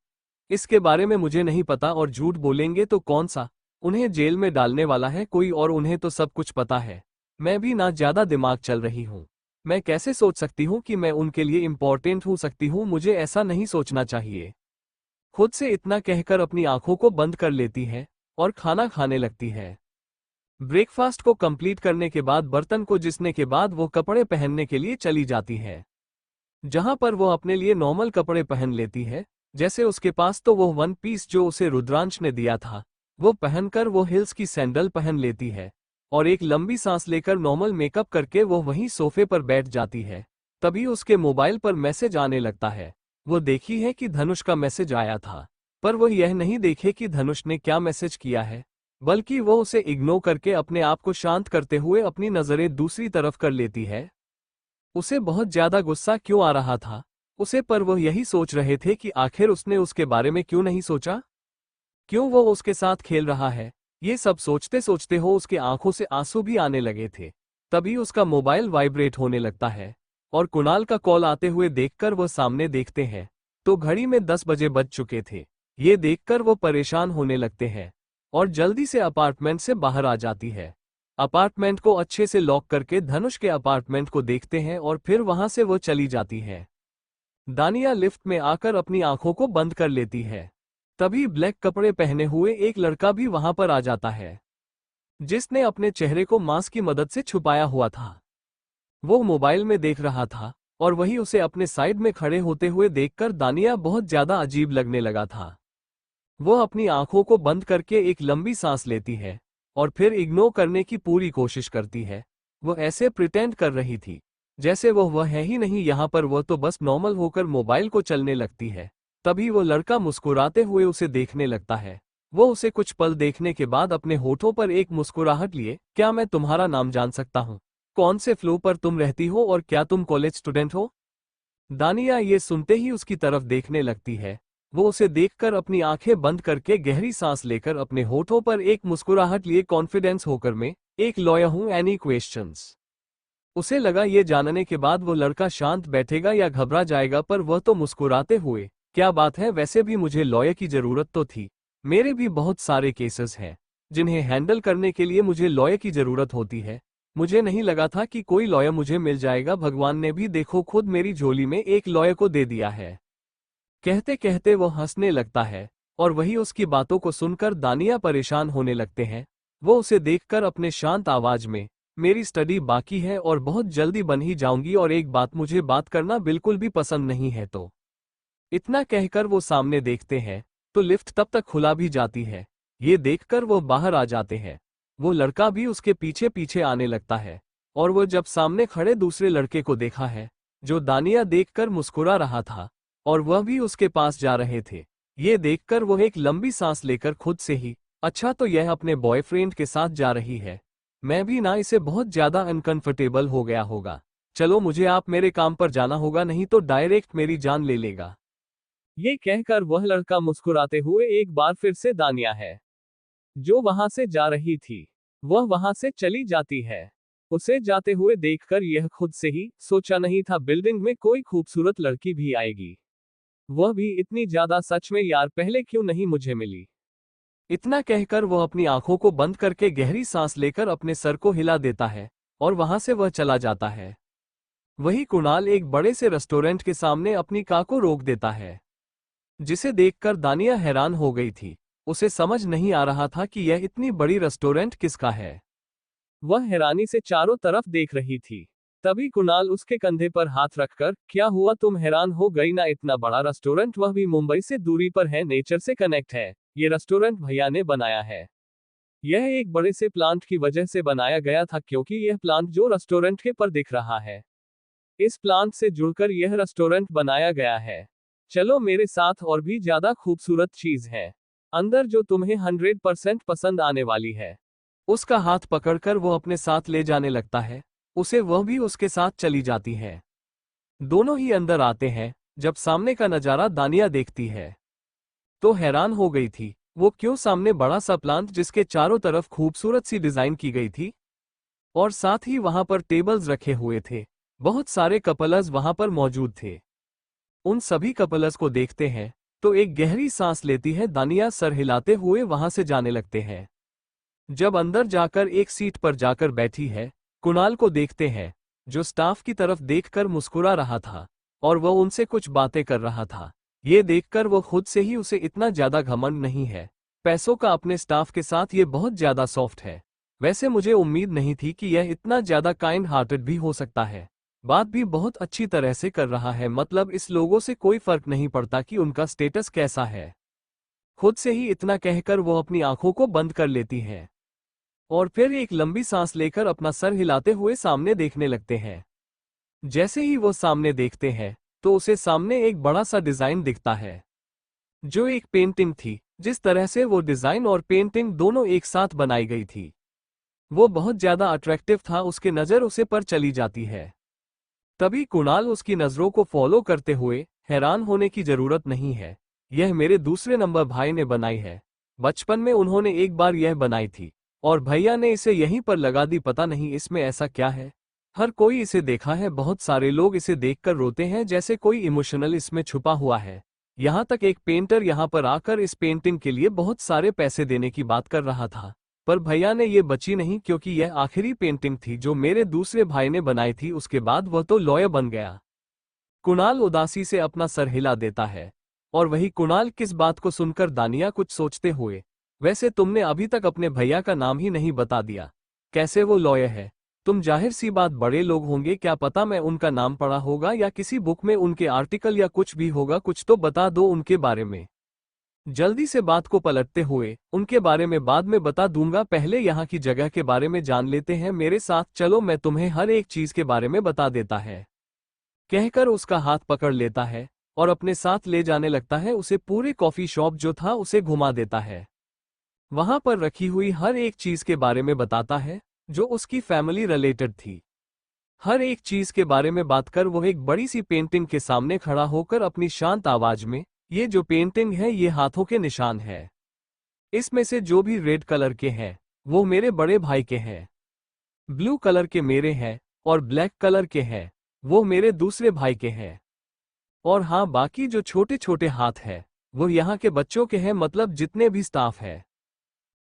इसके बारे में मुझे नहीं पता, और झूठ बोलेंगे तो कौन सा उन्हें जेल में डालने वाला है कोई, और उन्हें तो सब कुछ पता है। मैं भी ना ज्यादा दिमाग चल रही हूँ। मैं कैसे सोच सकती हूँ कि मैं उनके लिए इम्पोर्टेंट हो सकती हूँ? मुझे ऐसा नहीं सोचना चाहिए। खुद से इतना कहकर अपनी आंखों को बंद कर लेती है और खाना खाने लगती है। ब्रेकफास्ट को कंप्लीट करने के बाद बर्तन को जिसने के बाद वो कपड़े पहनने के लिए चली जाती है, जहां पर वो अपने लिए नॉर्मल कपड़े पहन लेती है। जैसे उसके पास तो वो वन पीस जो उसे रुद्रांश ने दिया था वो पहनकर वो हिल्स की सैंडल पहन लेती है, और एक लंबी सांस लेकर नॉर्मल मेकअप करके वो वहीं सोफे पर बैठ जाती है। तभी उसके मोबाइल पर मैसेज आने लगता है। वो देखी है कि धनुष का मैसेज आया था, पर वो यह नहीं देखे कि धनुष ने क्या मैसेज किया है, बल्कि वो उसे इग्नोर करके अपने आप को शांत करते हुए अपनी नजरें दूसरी तरफ कर लेती है। उसे बहुत ज्यादा गुस्सा क्यों आ रहा था उसे, पर वह यही सोच रहे थे कि आखिर उसने उसके बारे में क्यों नहीं सोचा, क्यों वो उसके साथ खेल रहा है। ये सब सोचते सोचते हो उसके आंखों से आंसू भी आने लगे थे। तभी उसका मोबाइल वाइब्रेट होने लगता है और कुणाल का कॉल आते हुए देखकर वह सामने देखते हैं तो घड़ी में 10 बजे बज चुके थे। ये देखकर वो परेशान होने लगते हैं और जल्दी से अपार्टमेंट से बाहर आ जाती है। अपार्टमेंट को अच्छे से लॉक करके धनुष के अपार्टमेंट को देखते हैं और फिर वहां से वो चली जाती है। दानिया लिफ्ट में आकर अपनी आंखों को बंद कर लेती है। तभी ब्लैक कपड़े पहने हुए एक लड़का भी वहां पर आ जाता है, जिसने अपने चेहरे को मास्क की मदद से छुपाया हुआ था। वो मोबाइल में देख रहा था और वही उसे अपने साइड में खड़े होते हुए देखकर दानिया बहुत ज्यादा अजीब लगने लगा था। वो अपनी आंखों को बंद करके एक लंबी सांस लेती है और फिर इग्नोर करने की पूरी कोशिश करती है। वो ऐसे प्रिटेंड कर रही थी जैसे वह है ही नहीं यहाँ पर, वो तो बस नॉर्मल होकर मोबाइल को चलने लगती है। तभी वो लड़का मुस्कुराते हुए उसे देखने लगता है। वो उसे कुछ पल देखने के बाद अपने होठों पर एक मुस्कुराहट लिए, क्या मैं तुम्हारा नाम जान सकता हूँ? कौन से फ्लोर पर तुम रहती हो और क्या तुम कॉलेज स्टूडेंट हो? दानिया ये सुनते ही उसकी तरफ देखने लगती है। वो उसे देखकर अपनी आंखें बंद करके गहरी सांस लेकर अपने होठों पर एक मुस्कुराहट लिए कॉन्फिडेंस होकर मैं एक लॉयर हूँ, एनी क्वेश्चंस? उसे लगा ये जानने के बाद वो लड़का शांत बैठेगा या घबरा जाएगा, पर वह तो मुस्कुराते हुए, क्या बात है, वैसे भी मुझे लॉयर की जरूरत तो थी। मेरे भी बहुत सारे केसेस हैं जिन्हें हैंडल करने के लिए मुझे लॉयर की जरूरत होती है। मुझे नहीं लगा था कि कोई लॉयर मुझे मिल जाएगा, भगवान ने भी देखो खुद मेरी झोली में एक लॉयर को दे दिया है। कहते कहते वो हंसने लगता है और वही उसकी बातों को सुनकर दानिया परेशान होने लगते हैं। वो उसे देखकर अपने शांत आवाज में, मेरी स्टडी बाकी है और बहुत जल्दी बन ही जाऊंगी, और एक बात, मुझे बात करना बिल्कुल भी पसंद नहीं है। तो इतना कहकर वो सामने देखते हैं तो लिफ्ट तब तक खुला भी जाती है। ये देखकर वो बाहर आ जाते हैं। वो लड़का भी उसके पीछे पीछे आने लगता है और वो जब सामने खड़े दूसरे लड़के को देखा है जो दानिया देखकर मुस्कुरा रहा था और वह भी उसके पास जा रहे थे, ये देखकर वो एक लंबी सांस लेकर खुद से ही, अच्छा तो यह अपने बॉयफ्रेंड के साथ जा रही है, मैं भी ना, इसे बहुत ज्यादा अनकंफर्टेबल हो गया होगा। चलो मुझे आप मेरे काम पर जाना होगा, नहीं तो डायरेक्ट मेरी जान ले लेगा। ये कहकर वह लड़का मुस्कुराते हुए एक बार फिर से दानिया है जो वहां से जा रही थी, वह वहां से चली जाती है। उसे जाते हुए देखकर यह खुद से ही, सोचा नहीं था बिल्डिंग में कोई खूबसूरत लड़की भी आएगी, वह भी इतनी ज्यादा, सच में यार पहले क्यों नहीं मुझे मिली। इतना कहकर वह अपनी आंखों को बंद करके गहरी सांस लेकर अपने सर को हिला देता है और वहां से वह चला जाता है। वही कुणाल एक बड़े से रेस्टोरेंट के सामने अपनी कार को रोक देता है, जिसे देखकर दानिया हैरान हो गई थी। उसे समझ नहीं आ रहा था कि यह इतनी बड़ी रेस्टोरेंट किसका है। वह हैरानी से चारों तरफ देख रही थी। तभी कुणाल उसके कंधे पर हाथ रखकर, क्या हुआ, तुम हैरान हो गई ना, इतना बड़ा रेस्टोरेंट, वह भी मुंबई से दूरी पर है, नेचर से कनेक्ट है, ये रेस्टोरेंट भैया ने बनाया है। यह एक बड़े से प्लांट की वजह से बनाया गया था, क्योंकि यह प्लांट जो रेस्टोरेंट के पर दिख रहा है, इस प्लांट से जुड़कर यह रेस्टोरेंट बनाया गया है। चलो मेरे साथ, और भी ज्यादा खूबसूरत चीज है अंदर जो तुम्हें 100% पसंद आने वाली है। उसका हाथ पकड़कर वो अपने साथ ले जाने लगता है, उसे वह भी उसके साथ चली जाती है। दोनों ही अंदर आते हैं। जब सामने का नजारा दानिया देखती है तो हैरान हो गई थी। वो क्यों, सामने बड़ा सा प्लांट जिसके चारों तरफ खूबसूरत सी डिजाइन की गई थी और साथ ही वहां पर टेबल्स रखे हुए थे। बहुत सारे कपल्स वहां पर मौजूद थे। उन सभी कपल्स को देखते हैं तो एक गहरी सांस लेती है दानिया, सर हिलाते हुए वहां से जाने लगते हैं। जब अंदर जाकर एक सीट पर जाकर बैठी है, कुणाल को देखते हैं जो स्टाफ की तरफ देखकर मुस्कुरा रहा था और वह उनसे कुछ बातें कर रहा था। ये देखकर वो खुद से ही, उसे इतना ज्यादा घमंड नहीं है पैसों का, अपने स्टाफ के साथ ये बहुत ज्यादा सॉफ्ट है। वैसे मुझे उम्मीद नहीं थी कि यह इतना ज्यादा काइंड हार्टेड भी हो सकता है, बात भी बहुत अच्छी तरह से कर रहा है, मतलब इस लोगों से कोई फर्क नहीं पड़ता कि उनका स्टेटस कैसा है। खुद से ही इतना कहकर वो अपनी आंखों को बंद कर लेती है और फिर एक लंबी सांस लेकर अपना सर हिलाते हुए सामने देखने लगते हैं। जैसे ही वो सामने देखते हैं तो उसे सामने एक बड़ा सा डिजाइन दिखता है जो एक पेंटिंग थी। जिस तरह से वो डिजाइन और पेंटिंग दोनों एक साथ बनाई गई थी वो बहुत ज्यादा अट्रैक्टिव था, उसकी नजर उसे पर चली जाती है। तभी कुणाल उसकी नजरों को फॉलो करते हुए, हैरान होने की जरूरत नहीं है, यह मेरे दूसरे नंबर भाई ने बनाई है, बचपन में उन्होंने एक बार यह बनाई थी, और भैया ने इसे यहीं पर लगा दी। पता नहीं इसमें ऐसा क्या है, हर कोई इसे देखा है, बहुत सारे लोग इसे देखकर रोते हैं जैसे कोई इमोशनल इसमें छुपा हुआ है। यहाँ तक एक पेंटर यहाँ पर आकर इस पेंटिंग के लिए बहुत सारे पैसे देने की बात कर रहा था, पर भैया ने ये बची नहीं, क्योंकि यह आखिरी पेंटिंग थी जो मेरे दूसरे भाई ने बनाई थी। उसके बाद वह तो लॉयर बन गया। कुणाल उदासी से अपना सर हिला देता है। और वही कुणाल किस बात को सुनकर दानिया कुछ सोचते हुए, वैसे तुमने अभी तक अपने भैया का नाम ही नहीं बता दिया, कैसे वो लॉयर है? तुम जाहिर सी बात बड़े लोग होंगे, क्या पता मैं उनका नाम पढ़ा होगा या किसी बुक में उनके आर्टिकल या कुछ भी होगा, कुछ तो बता दो उनके बारे में। जल्दी से बात को पलटते हुए, उनके बारे में बाद में बता दूंगा, पहले यहाँ की जगह के बारे में जान लेते हैं, मेरे साथ चलो, मैं तुम्हें हर एक चीज के बारे में बता देता है। कहकर उसका हाथ पकड़ लेता है और अपने साथ ले जाने लगता है। उसे पूरे कॉफी शॉप जो था उसे घुमा देता है, वहां पर रखी हुई हर एक चीज के बारे में बताता है जो उसकी फैमिली रिलेटेड थी। हर एक चीज के बारे में बात कर वो एक बड़ी सी पेंटिंग के सामने खड़ा होकर अपनी शांत आवाज में, ये जो पेंटिंग है ये हाथों के निशान है, इसमें से जो भी रेड कलर के हैं वो मेरे बड़े भाई के हैं, ब्लू कलर के मेरे हैं और ब्लैक कलर के हैं वो मेरे दूसरे भाई के हैं, और हाँ बाकी जो छोटे छोटे हाथ हैं वो यहाँ के बच्चों के हैं, मतलब जितने भी स्टाफ है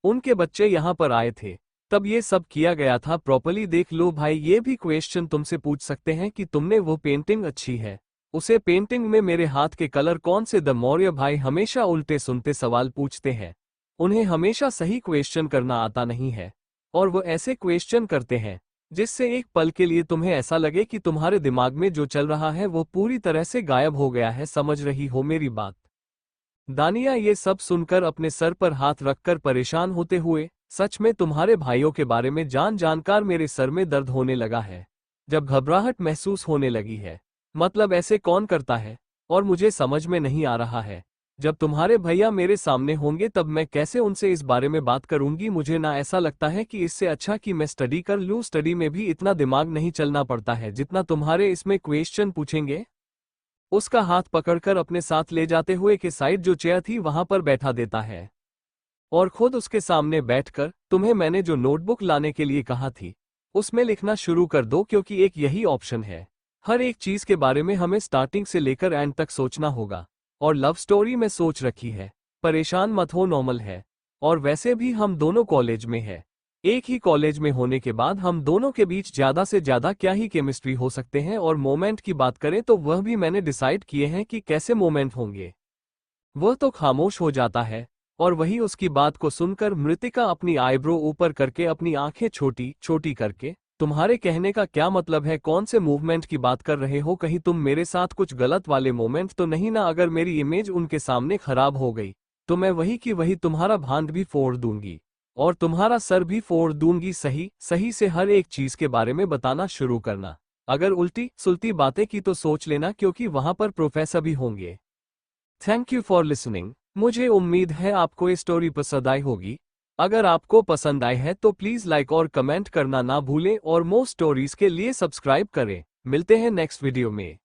उनके बच्चे यहाँ पर आए थे तब ये सब किया गया था। प्रॉपर्ली देख लो भाई, ये भी क्वेश्चन तुमसे पूछ सकते हैं कि तुमने वो पेंटिंग अच्छी है, उसे पेंटिंग में मेरे हाथ के कलर कौन से? द मौर्य भाई हमेशा उल्टे सुनते सवाल पूछते हैं, उन्हें हमेशा सही क्वेश्चन करना आता नहीं है, और वो ऐसे क्वेश्चन करते हैं जिससे एक पल के लिए तुम्हें ऐसा लगे कि तुम्हारे दिमाग में जो चल रहा है वो पूरी तरह से गायब हो गया है। समझ रही हो मेरी बात? दानिया ये सब सुनकर अपने सर पर हाथ रखकर परेशान होते हुए, सच में तुम्हारे भाइयों के बारे में जानकर मेरे सर में दर्द होने लगा है, जब घबराहट महसूस होने लगी है। मतलब ऐसे कौन करता है? और मुझे समझ में नहीं आ रहा है, जब तुम्हारे भैया मेरे सामने होंगे तब मैं कैसे उनसे इस बारे में बात करूंगी? मुझे ना ऐसा लगता है कि इससे अच्छा कि मैं स्टडी कर लूं, स्टडी में भी इतना दिमाग नहीं चलना पड़ता है जितना तुम्हारे इसमें क्वेश्चन पूछेंगे। उसका हाथ पकड़कर अपने साथ ले जाते हुए के साइड जो चेयर थी वहां पर बैठा देता है, और खुद उसके सामने बैठकर, तुम्हें मैंने जो नोटबुक लाने के लिए कहा थी उसमें लिखना शुरू कर दो, क्योंकि एक यही ऑप्शन है। हर एक चीज के बारे में हमें स्टार्टिंग से लेकर एंड तक सोचना होगा, और लव स्टोरी में सोच रखी है। परेशान मत हो, नॉर्मल है। और वैसे भी हम दोनों कॉलेज में है, एक ही कॉलेज में होने के बाद हम दोनों के बीच ज्यादा से ज्यादा क्या ही केमिस्ट्री हो सकते हैं। और मोमेंट की बात करें तो वह भी मैंने डिसाइड किए हैं कि कैसे मोमेंट होंगे। वह तो खामोश हो जाता है, और वही उसकी बात को सुनकर मृतिका अपनी आईब्रो ऊपर करके अपनी आंखें छोटी छोटी करके, तुम्हारे कहने का क्या मतलब है? कौन से मूवमेंट की बात कर रहे हो? कहीं तुम मेरे साथ कुछ गलत वाले मोमेंट तो नहीं ना? अगर मेरी इमेज उनके सामने खराब हो गई तो मैं वही की वही तुम्हारा भांड भी फोड़ दूंगी और तुम्हारा सर भी फोड़ दूंगी। सही सही से हर एक चीज के बारे में बताना शुरू करना। अगर उल्टी सुलटी बातें की तो सोच लेना, क्योंकि वहां पर प्रोफेसर भी होंगे। Thank you for listening. मुझे उम्मीद है आपको ये स्टोरी पसंद आई होगी। अगर आपको पसंद आई है तो प्लीज लाइक और कमेंट करना ना भूलें, और मोर स्टोरीज के लिए सब्सक्राइब करें। मिलते हैं नेक्स्ट वीडियो में।